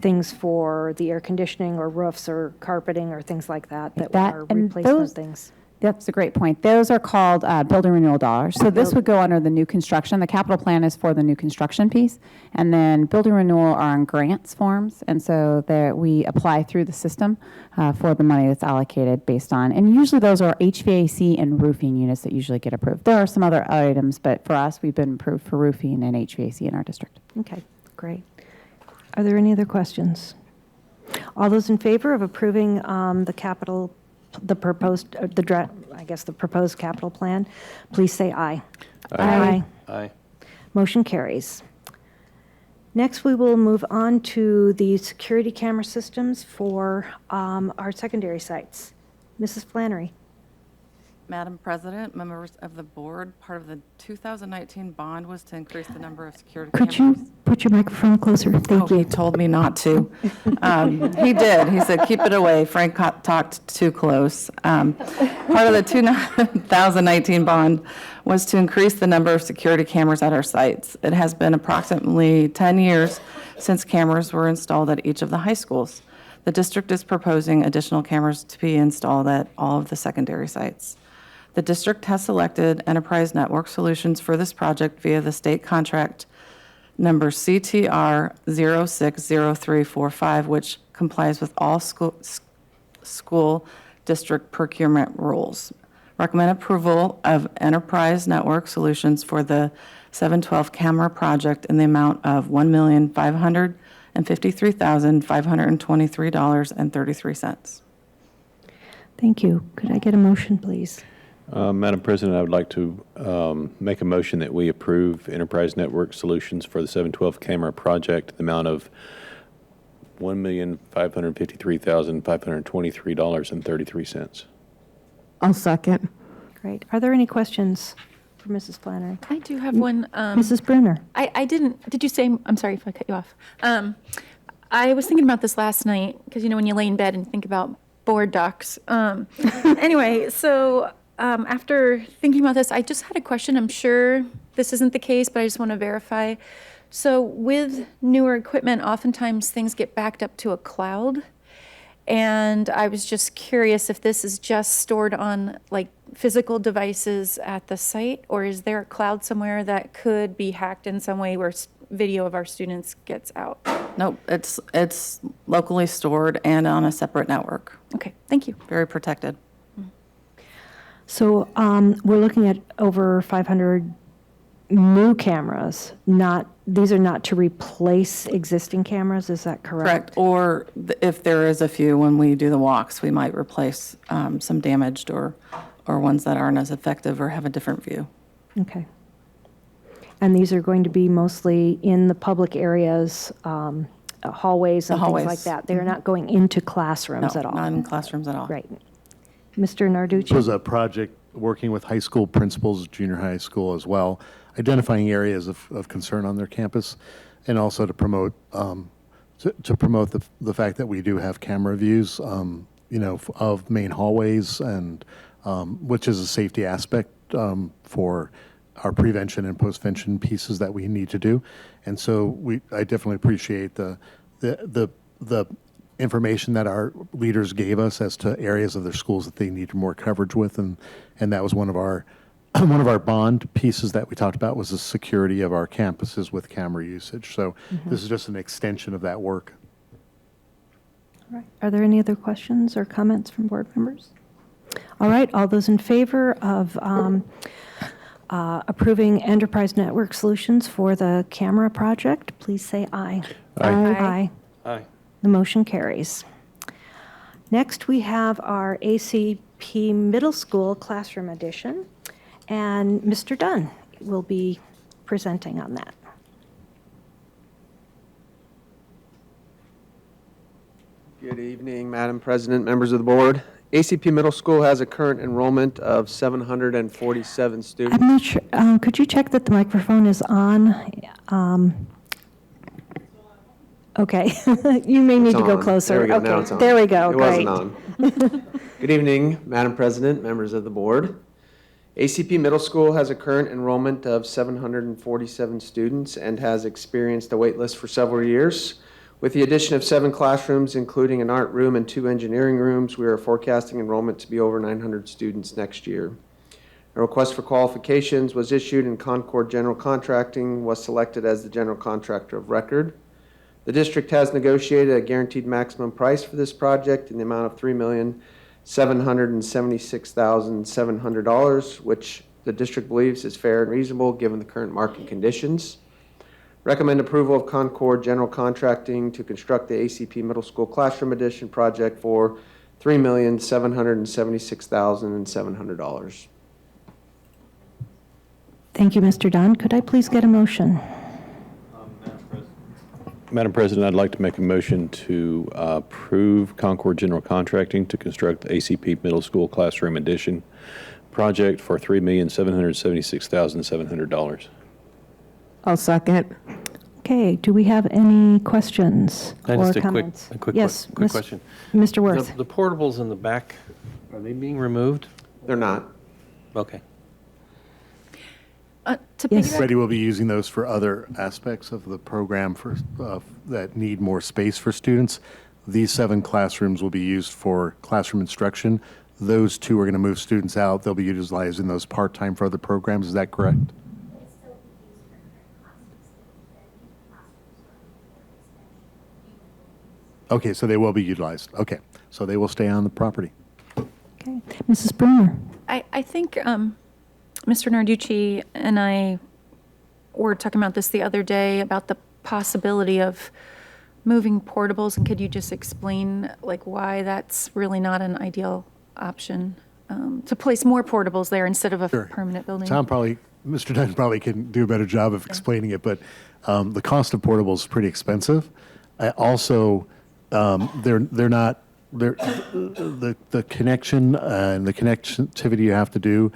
A: things for the air conditioning or roofs or carpeting or things like that are replacement things.
P: That's a great point. Those are called building renewal dollars. So this would go under the new construction. The capital plan is for the new construction piece. And then building renewal are on grants forms. And so there we apply through the system for the money that's allocated based on. And usually those are HVAC and roofing units that usually get approved. There are some other items, but for us, we've been approved for roofing and HVAC in our district.
A: Okay, great. Are there any other questions? All those in favor of approving the proposed capital plan, please say aye.
B: Aye. Aye.
A: Motion carries. Next, we will move on to the security camera systems for our secondary sites. Mrs. Flannery.
Q: Madam President, members of the board, part of the 2019 bond was to increase the number of security cameras.
A: Could put your microphone closer. Thank you.
Q: He told me not to. He did. He said, keep it away. Frank talked too close. Part of the 2019 bond was to increase the number of security cameras at our sites. It has been approximately 10 years since cameras were installed at each of the high schools. The district is proposing additional cameras to be installed at all of the secondary sites. The district has selected Enterprise Network Solutions for this project via the state contract number CTR 060345, which complies with all school district procurement rules. Recommend approval of Enterprise Network Solutions for the 712 camera project in the amount of $1,553,523.33.
A: Thank you. Could I get a motion, please?
O: Madam President, I would like to make a motion that we approve Enterprise Network Solutions for the 712 camera project, the amount of $1,553,523.33.
C: I'll second.
A: Great. Are there any questions for Mrs. Flannery?
N: I do have one.
A: Mrs. Brunner?
N: I did you say, I'm sorry if I cut you off. I was thinking about this last night, because, when you lay in bed and think about board docs. Anyway, so after thinking about this, I just had a question. I'm sure this isn't the case, but I just want to verify. So with newer equipment, oftentimes things get backed up to a cloud. And I was just curious if this is just stored on like physical devices at the site, or is there a cloud somewhere that could be hacked in some way where video of our students gets out?
Q: Nope, it's locally stored and on a separate network.
N: Okay, thank you.
Q: Very protected.
A: So we're looking at over 500 new cameras. These are not to replace existing cameras, is that correct?
Q: Correct. Or if there is a few, when we do the walks, we might replace some damaged or ones that aren't as effective or have a different view.
A: Okay. And these are going to be mostly in the public areas, hallways and things like that. They're not going into classrooms at all?
Q: Not in classrooms at all.
A: Great. Mr. Narducci?
D: This was a project working with high school principals, junior high school as well, identifying areas of concern on their campus, and also to promote the fact that we do have camera views, of main hallways, and which is a safety aspect for our prevention and postvention pieces that we need to do. And so I definitely appreciate the information that our leaders gave us as to areas of their schools that they need more coverage with, and that was one of our bond pieces that we talked about, was the security of our campuses with camera usage. So this is just an extension of that work.
A: All right. Are there any other questions or comments from board members? All right. All those in favor of approving Enterprise Network Solutions for the camera project, please say aye.
B: Aye.
A: Aye. The motion carries. Next, we have our ACP Middle School Classroom Edition, and Mr. Dunn will be presenting on that.
R: Good evening, Madam President, members of the board. ACP Middle School has a current enrollment of 747 students.
A: I'm not sure. Could you check that the microphone is on? Okay. You may need to go closer.
R: There we go.
A: Okay.
R: Now it's on.
A: There we go.
R: It
A: Great.
R: wasn't on. Good evening, Madam President, members of the board. ACP Middle School has a current enrollment of 747 students and has experienced a wait list for several years. With the addition of 7 classrooms, including an art room and 2 engineering rooms, we are forecasting enrollment to be over 900 students next year. A request for qualifications was issued, and Concord General Contracting was selected as the general contractor of record. The district has negotiated a guaranteed maximum price for this project in the amount of $3,776,700, which the district believes is fair and reasonable given the current market conditions. Recommend approval of Concord General Contracting to construct the ACP Middle School Classroom Edition project for $3,776,700.
A: Thank you, Mr. Dunn. Could I please get a motion?
O: Madam President, I'd like to make a motion to approve Concord General Contracting to construct the ACP Middle School Classroom Edition project for $3,776,700.
C: I'll second.
A: Okay, do we have any questions or
B: Just
A: comments?
B: a quick
A: Yes,
B: question.
A: Mr. Worth.
B: The portables in the back, are they being removed?
R: They're not.
B: Okay.
N: To
A: Yes.
D: Freddie will be using those for other aspects of the program for, that need more space for students. These 7 classrooms will be used for classroom instruction. Those 2 are going to move students out. They'll be utilizing those part-time for other programs. Is that correct? Okay, so they will be utilized. Okay, so they will stay on the property.
A: Okay, Mrs. Bruner.
N: I think Mr. Narducci and I were talking about this the other day about the possibility of moving portables, and could you just explain like why that's really not an ideal option to place more portables there instead of a permanent building?
D: Mr. Dunn probably can do a better job of explaining it, but the cost of portables is pretty expensive. Also, the connection and the connectivity you have to do.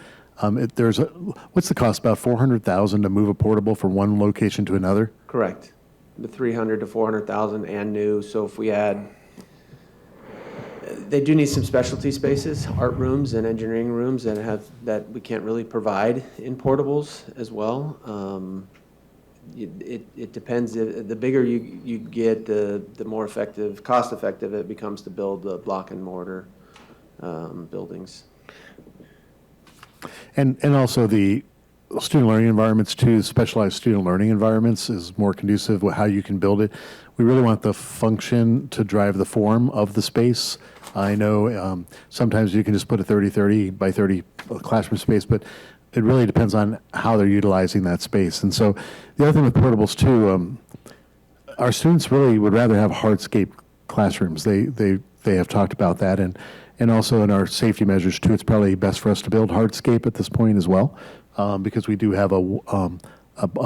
D: What's the cost? About $400,000 to move a portable from one location to another.
R: Correct. The 300 to 400,000 and new. So if we add, they do need some specialty spaces, art rooms and engineering rooms that we can't really provide in portables as well. It depends. The bigger you get, the more cost effective it becomes to build the block and mortar buildings.
D: And also the student learning environments too, specialized student learning environments is more conducive with how you can build it. We really want the function to drive the form of the space. I know sometimes you can just put a 30 by 30 classroom space, but it really depends on how they're utilizing that space. And so the other thing with portables too, our students really would rather have hardscape classrooms. They have talked about that, and also in our safety measures too, it's probably best for us to build hardscape at this point as well, because we do have a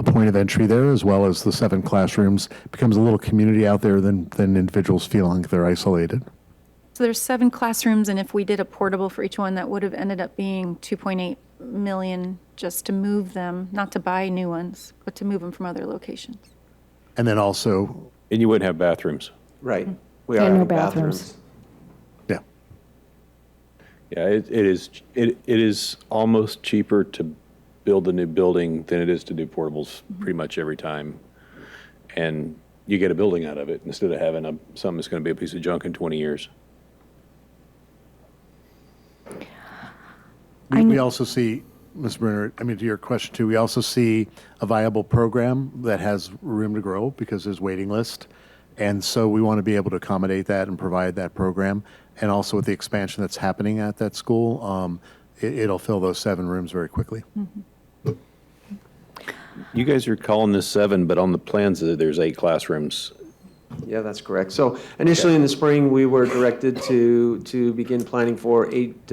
D: point of entry there, as well as the 7 classrooms. It becomes a little community out there than individuals feel like they're isolated.
N: So there's 7 classrooms, and if we did a portable for each one, that would have ended up being $2.8 million just to move them, not to buy new ones, but to move them from other locations.
D: And then also,
O: and you wouldn't have bathrooms.
R: Right. We
A: And
R: are
A: no
R: adding
A: bathrooms.
D: yeah.
O: Yeah, it is almost cheaper to build a new building than it is to do portables pretty much every time. And you get a building out of it instead of having something that's going to be a piece of junk in 20 years.
D: We also see, Ms. Brenner, to your question too, we also see a viable program that has room to grow because there's waiting list. And so we want to be able to accommodate that and provide that program. And also with the expansion that's happening at that school, it'll fill those 7 rooms very quickly.
N: Mm-hmm.
O: You guys are calling this 7, but on the plans, there's 8 classrooms.
R: Yeah, that's correct. So initially in the spring, we were directed to begin planning for 8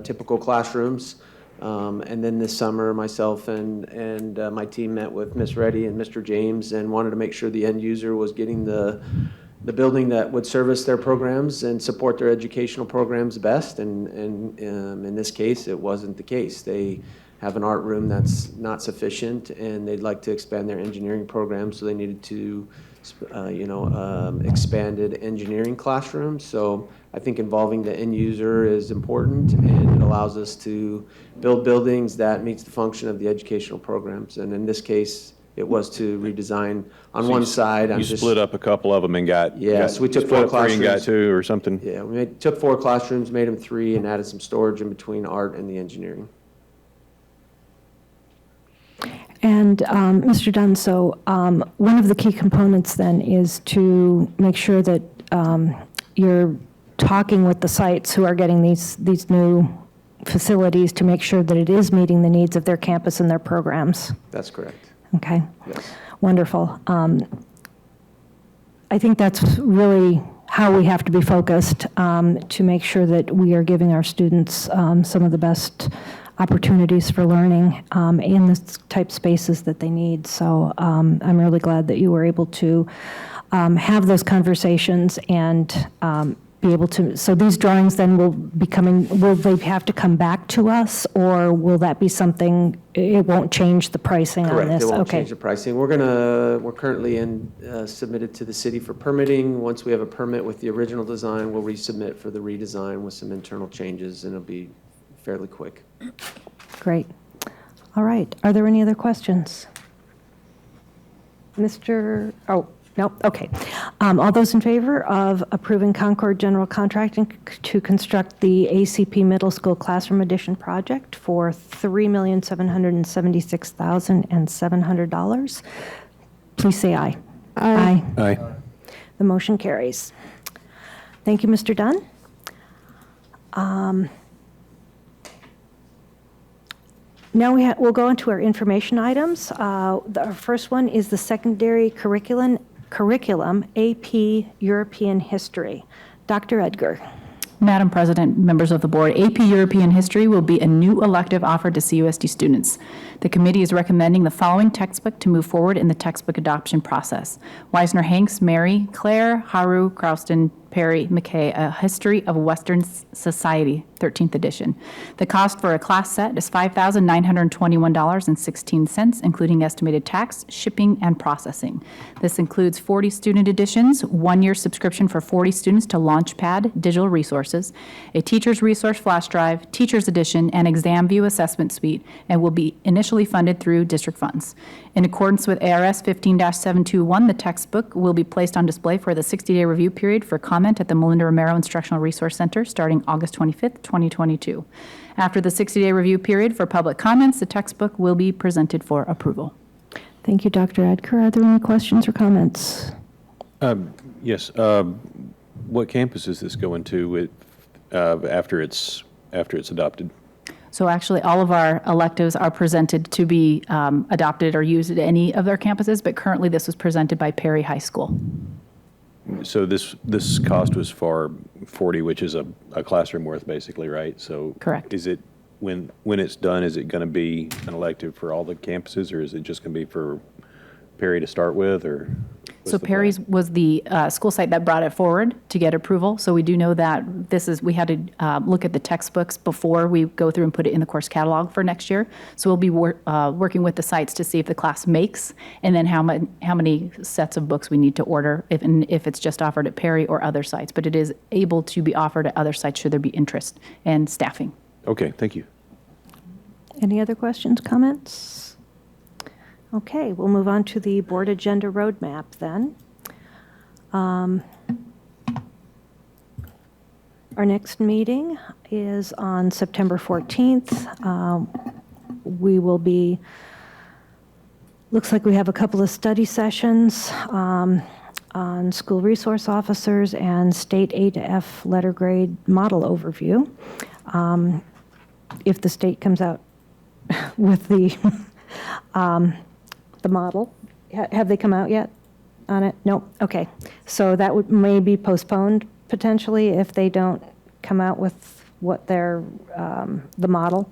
R: typical classrooms. And then this summer, myself and my team met with Ms. Reddy and Mr. James and wanted to make sure the end user was getting the building that would service their programs and support their educational programs best. And in this case, it wasn't the case. They have an art room that's not sufficient, and they'd like to expand their engineering program, so they needed to expanded engineering classrooms. So I think involving the end user is important, and it allows us to build buildings that meets the function of the educational programs. And in this case, it was to redesign on one side.
O: You split up a couple of them and got
R: so we took 4 classrooms.
O: 3 and got 2 or something.
R: Yeah, we took 4 classrooms, made them 3, and added some storage in between art and the engineering.
A: And Mr. Dunn, so one of the key components then is to make sure that you're talking with the sites who are getting these new facilities to make sure that it is meeting the needs of their campus and their programs.
R: That's correct.
A: Okay.
R: Yes.
A: Wonderful. I think that's really how we have to be focused to make sure that we are giving our students some of the best opportunities for learning in the type spaces that they need. So I'm really glad that you were able to have those conversations and be able to, so these drawings then will be coming, will they have to come back to us, or will that be something, it won't change the pricing on
R: Correct,
A: this?
R: it won't
A: Okay.
R: change the pricing. We're currently submitted to the city for permitting. Once we have a permit with the original design, we'll resubmit for the redesign with some internal changes, and it'll be fairly quick.
A: Great. All right. Are there any other questions? Mr. Oh, no, okay. All those in favor of approving Concord General Contracting to construct the ACP Middle School Classroom Addition project for $3,776,700, please say aye. Aye.
B: Aye.
A: The motion carries. Thank you, Mr. Dunn. Now we'll go into our information items. Our first one is the secondary curriculum, AP European History. Dr. Edgar.
S: Madam President, members of the board, AP European History will be a new elective offered to CUSD students. The committee is recommending the following textbook to move forward in the textbook adoption process. Weisner Hanks, Mary, Claire, Haru, Crowston, Perry, McKay, A History of Western Society, 13th edition. The cost for a class set is $5,921.16, including estimated tax, shipping, and processing. This includes 40 student editions, 1-year subscription for 40 students to Launchpad Digital Resources, a teacher's resource flash drive, teacher's edition, and exam view assessment suite, and will be initially funded through district funds. In accordance with ARS 15-721, the textbook will be placed on display for the 60-day review period for comment at the Melinda Romero Instructional Resource Center starting August 25th, 2022. After the 60-day review period for public comments, the textbook will be presented for approval.
A: Thank you, Dr. Edgar. Are there any questions or comments?
O: Yes. What campus is this going to after it's adopted?
S: So actually, all of our electives are presented to be adopted or used at any of their campuses, but currently this was presented by Perry High School.
O: So this cost was for 40, which is a classroom worth, basically, right? So
S: correct.
O: Is it when it's done? Is it going to be an elective for all the campuses, or is it just going to be for Perry to start with, or?
S: So Perry's was the school site that brought it forward to get approval. So we do know that we had to look at the textbooks before we go through and put it in the course catalog for next year. So we'll be working with the sites to see if the class makes, and then how many sets of books we need to order, if it's just offered at Perry or other sites. But it is able to be offered at other sites should there be interest and staffing.
O: Okay, thank you.
A: Any other questions, comments? Okay, we'll move on to the board agenda roadmap then. Our next meeting is on September 14th. We will be, looks like we have a couple of study sessions on school resource officers and state A to F letter grade model overview. If the state comes out with the model. Have they come out yet on it? No? Okay. So that may be postponed potentially if they don't come out with what their, the model.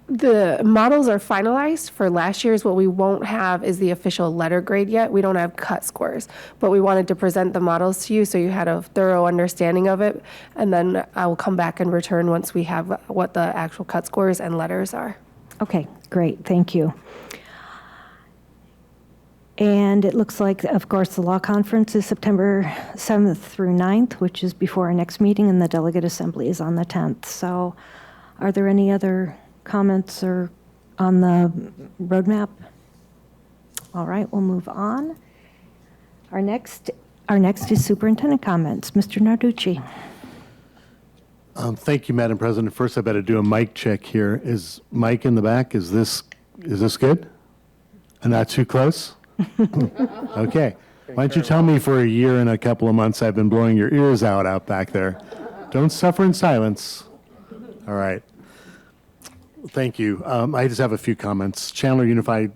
T: The models are finalized for last year's. What we won't have is the official letter grade yet. We don't have cut scores, but we wanted to present the models to you so you had a thorough understanding of it. And then I will come back and return once we have what the actual cut scores and letters are.
A: Okay, great, thank you. And it looks like, of course, the law conference is September 7th through 9th, which is before our next meeting, and the delegate assembly is on the 10th. So are there any other comments or on the roadmap? All right, we'll move on. Our next is superintendent comments. Mr. Narducci.
D: Thank you, Madam President. First, I better do a mic check here. Is Mike in the back? Is this good? And not too close? Okay. Why don't you tell me for a year and a couple of months I've been blowing your ears out back there. Don't suffer in silence. All right. Thank you. I just have a few comments. Chandler Unified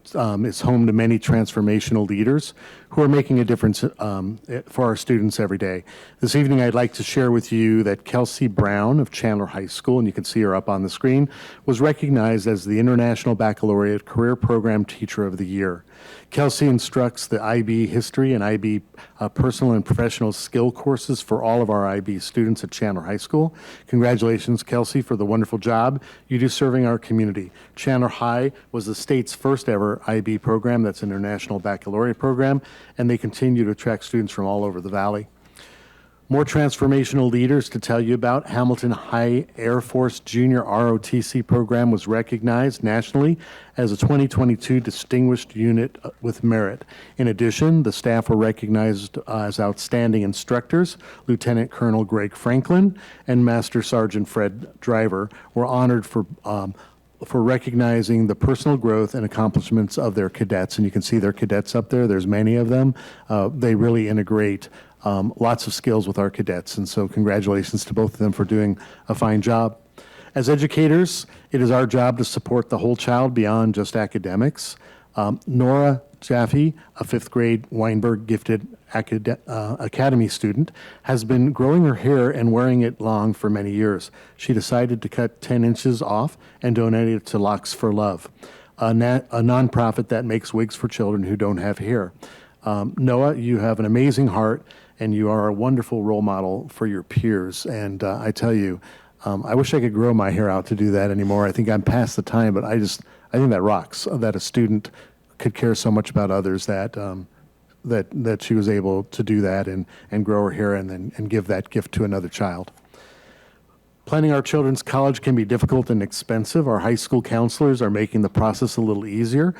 D: is home to many transformational leaders who are making a difference for our students every day. This evening, I'd like to share with you that Kelsey Brown of Chandler High School, and you can see her up on the screen, was recognized as the International Baccalaureate Career Program Teacher of the Year. Kelsey instructs the IB History and IB Personal and Professional Skill courses for all of our IB students at Chandler High School. Congratulations, Kelsey, for the wonderful job you do serving our community. Chandler High was the state's first ever IB program. That's an International Baccalaureate program, and they continue to attract students from all over the Valley. More transformational leaders to tell you about. Hamilton High Air Force Junior ROTC program was recognized nationally as a 2022 Distinguished Unit with Merit. In addition, the staff were recognized as outstanding instructors. Lieutenant Colonel Greg Franklin and Master Sergeant Fred Driver were honored for recognizing the personal growth and accomplishments of their cadets. And you can see their cadets up there. There's many of them. They really integrate lots of skills with our cadets. And so congratulations to both of them for doing a fine job. As educators, it is our job to support the whole child beyond just academics. Nora Jaffe, a fifth grade Weinberg Gifted Academy student, has been growing her hair and wearing it long for many years. She decided to cut 10 inches off and donate it to Locks for Love, a nonprofit that makes wigs for children who don't have hair. Noah, you have an amazing heart, and you are a wonderful role model for your peers. And I tell you, I wish I could grow my hair out to do that anymore. I think I'm past the time, but I think that rocks, that a student could care so much about others that that she was able to do that and grow her hair and give that gift to another child. Planning our children's college can be difficult and expensive. Our high school counselors are making the process a little easier,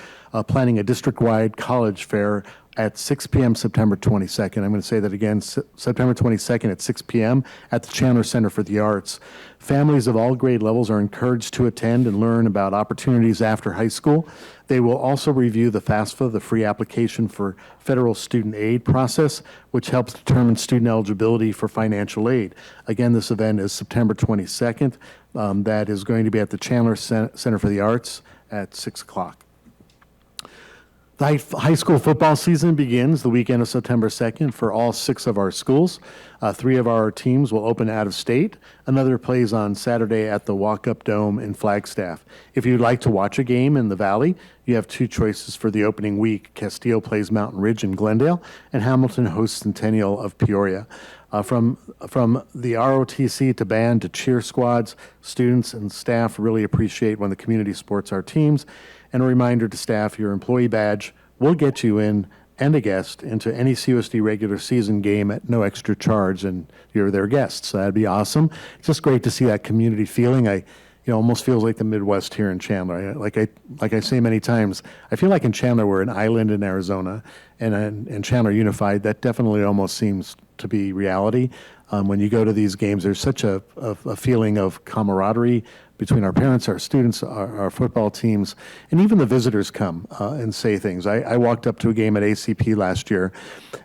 D: planning a district-wide college fair at 6 p.m. September 22nd. I'm going to say that again, September 22nd at 6 p.m. at the Chandler Center for the Arts. Families of all grade levels are encouraged to attend and learn about opportunities after high school. They will also review the FAFSA, the free application for federal student aid process, which helps determine student eligibility for financial aid. Again, this event is September 22nd. That is going to be at the Chandler Center for the Arts at 6 o'clock. The high school football season begins the weekend of September 2nd for all 6 of our schools. 3 of our teams will open out of state. Another plays on Saturday at the Walk-Up Dome in Flagstaff. If you'd like to watch a game in the Valley, you have 2 choices for the opening week. Castillo plays Mountain Ridge in Glendale, and Hamilton hosts Centennial of Peoria. From the ROTC to band to cheer squads, students and staff really appreciate when the community supports our teams. And a reminder to staff, your employee badge will get you in and a guest into any CUSD regular season game at no extra charge, and you're their guests. So that'd be awesome. It's just great to see that community feeling. Almost feels like the Midwest here in Chandler. Like I say many times, I feel like in Chandler we're an island in Arizona, and in Chandler Unified, that definitely almost seems to be reality. When you go to these games, there's such a feeling of camaraderie between our parents, our students, our football teams, and even the visitors come and say things. I walked up to a game at ACP last year,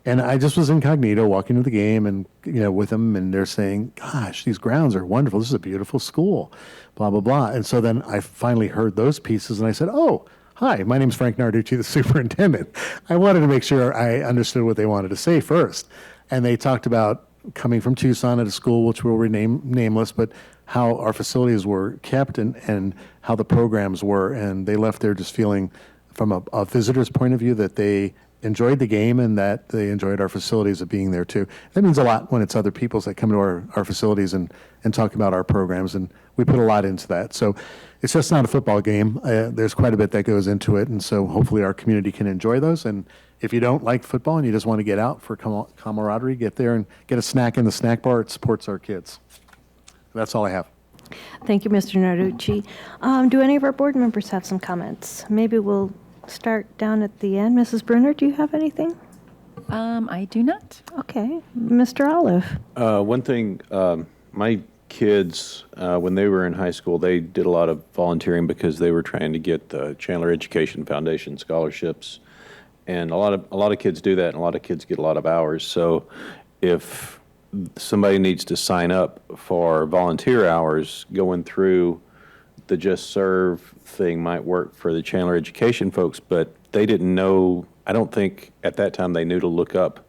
D: and I just was incognito walking to the game and with them, and they're saying, "Gosh, these grounds are wonderful. This is a beautiful school," blah blah blah. And so then I finally heard those pieces, and I said, "Oh, hi, my name's Frank Narducci, the superintendent." I wanted to make sure I understood what they wanted to say first, and they talked about coming from Tucson at a school which will remain nameless, but how our facilities were kept and how the programs were. And they left there just feeling, from a visitor's point of view, that they enjoyed the game and that they enjoyed our facilities of being there too. That means a lot when it's other people's that come to our facilities and talk about our programs, and we put a lot into that. So it's just not a football game. There's quite a bit that goes into it, and so hopefully our community can enjoy those. And if you don't like football and you just want to get out for camaraderie, get there and get a snack in the snack bar. It supports our kids. That's all I have.
A: Thank you, Mr. Narducci. Do any of our board members have some comments? Maybe we'll start down at the end. Mrs. Brunner, do you have anything?
N: I do not.
A: Okay. Mr. Olive?
O: One thing, my kids, when they were in high school, they did a lot of volunteering because they were trying to get the Chandler Education Foundation scholarships. And a lot of kids do that, and a lot of kids get a lot of hours. So if somebody needs to sign up for volunteer hours, going through the Just Serve thing might work for the Chandler Education folks, but they didn't know I don't think at that time they knew to look up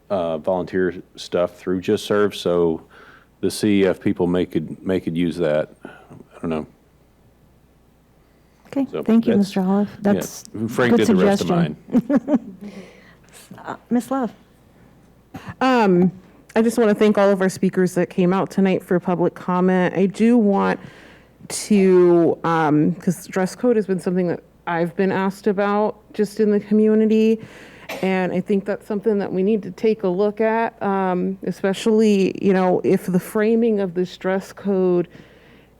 O: volunteer stuff through Just Serve, so the CEF people may could use that. I don't know.
A: Okay,
O: So
A: thank you,
O: that's-
A: Mr. Olive. That's
O: yeah, Frank
A: good
O: did the rest of
A: suggestion.
O: mine.
A: Ms. Love.
C: I just want to thank all of our speakers that came out tonight for public comment. I do want to, because dress code has been something that I've been asked about just in the community, and I think that's something that we need to take a look at, especially, if the framing of this dress code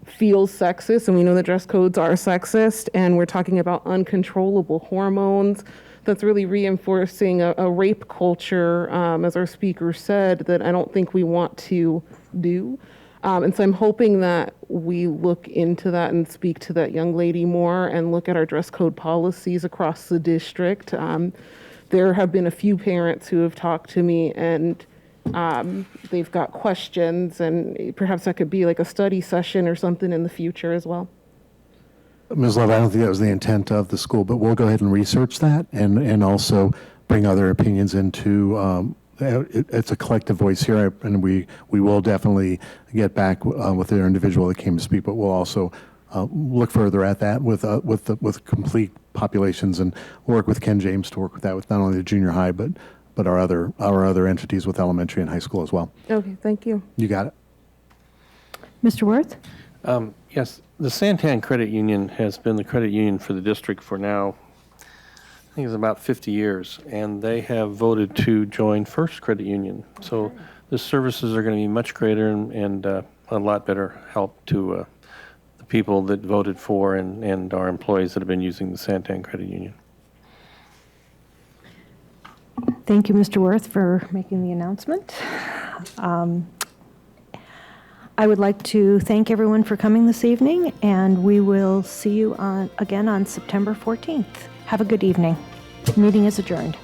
C: feels sexist, and we know that dress codes are sexist, and we're talking about uncontrollable hormones, that's really reinforcing a rape culture, as our speaker said, that I don't think we want to do. And so I'm hoping that we look into that and speak to that young lady more and look at our dress code policies across the district. There have been a few parents who have talked to me, and they've got questions, and perhaps that could be like a study session or something in the future as well.
D: Ms. Love, I don't think that was the intent of the school, but we'll go ahead and research that and also bring other opinions into, it's a collective voice here, and we will definitely get back with their individual that came to speak, but we'll also look further at that with complete populations and work with Ken James to work with that with not only the junior high, but our other entities with elementary and high school as well.
C: Okay, thank you.
D: You got it.
A: Mr. Worth?
B: Yes, the Santan Credit Union has been the credit union for the district for now, I think it's about 50 years, and they have voted to join First Credit Union. So the services are going to be much greater and a lot better help to the people that voted for and our employees that have been using the Santan Credit Union.
A: Thank you, Mr. Worth, for making the announcement. I would like to thank everyone for coming this evening, and we will see you again on September 14th. Have a good evening. Meeting is adjourned.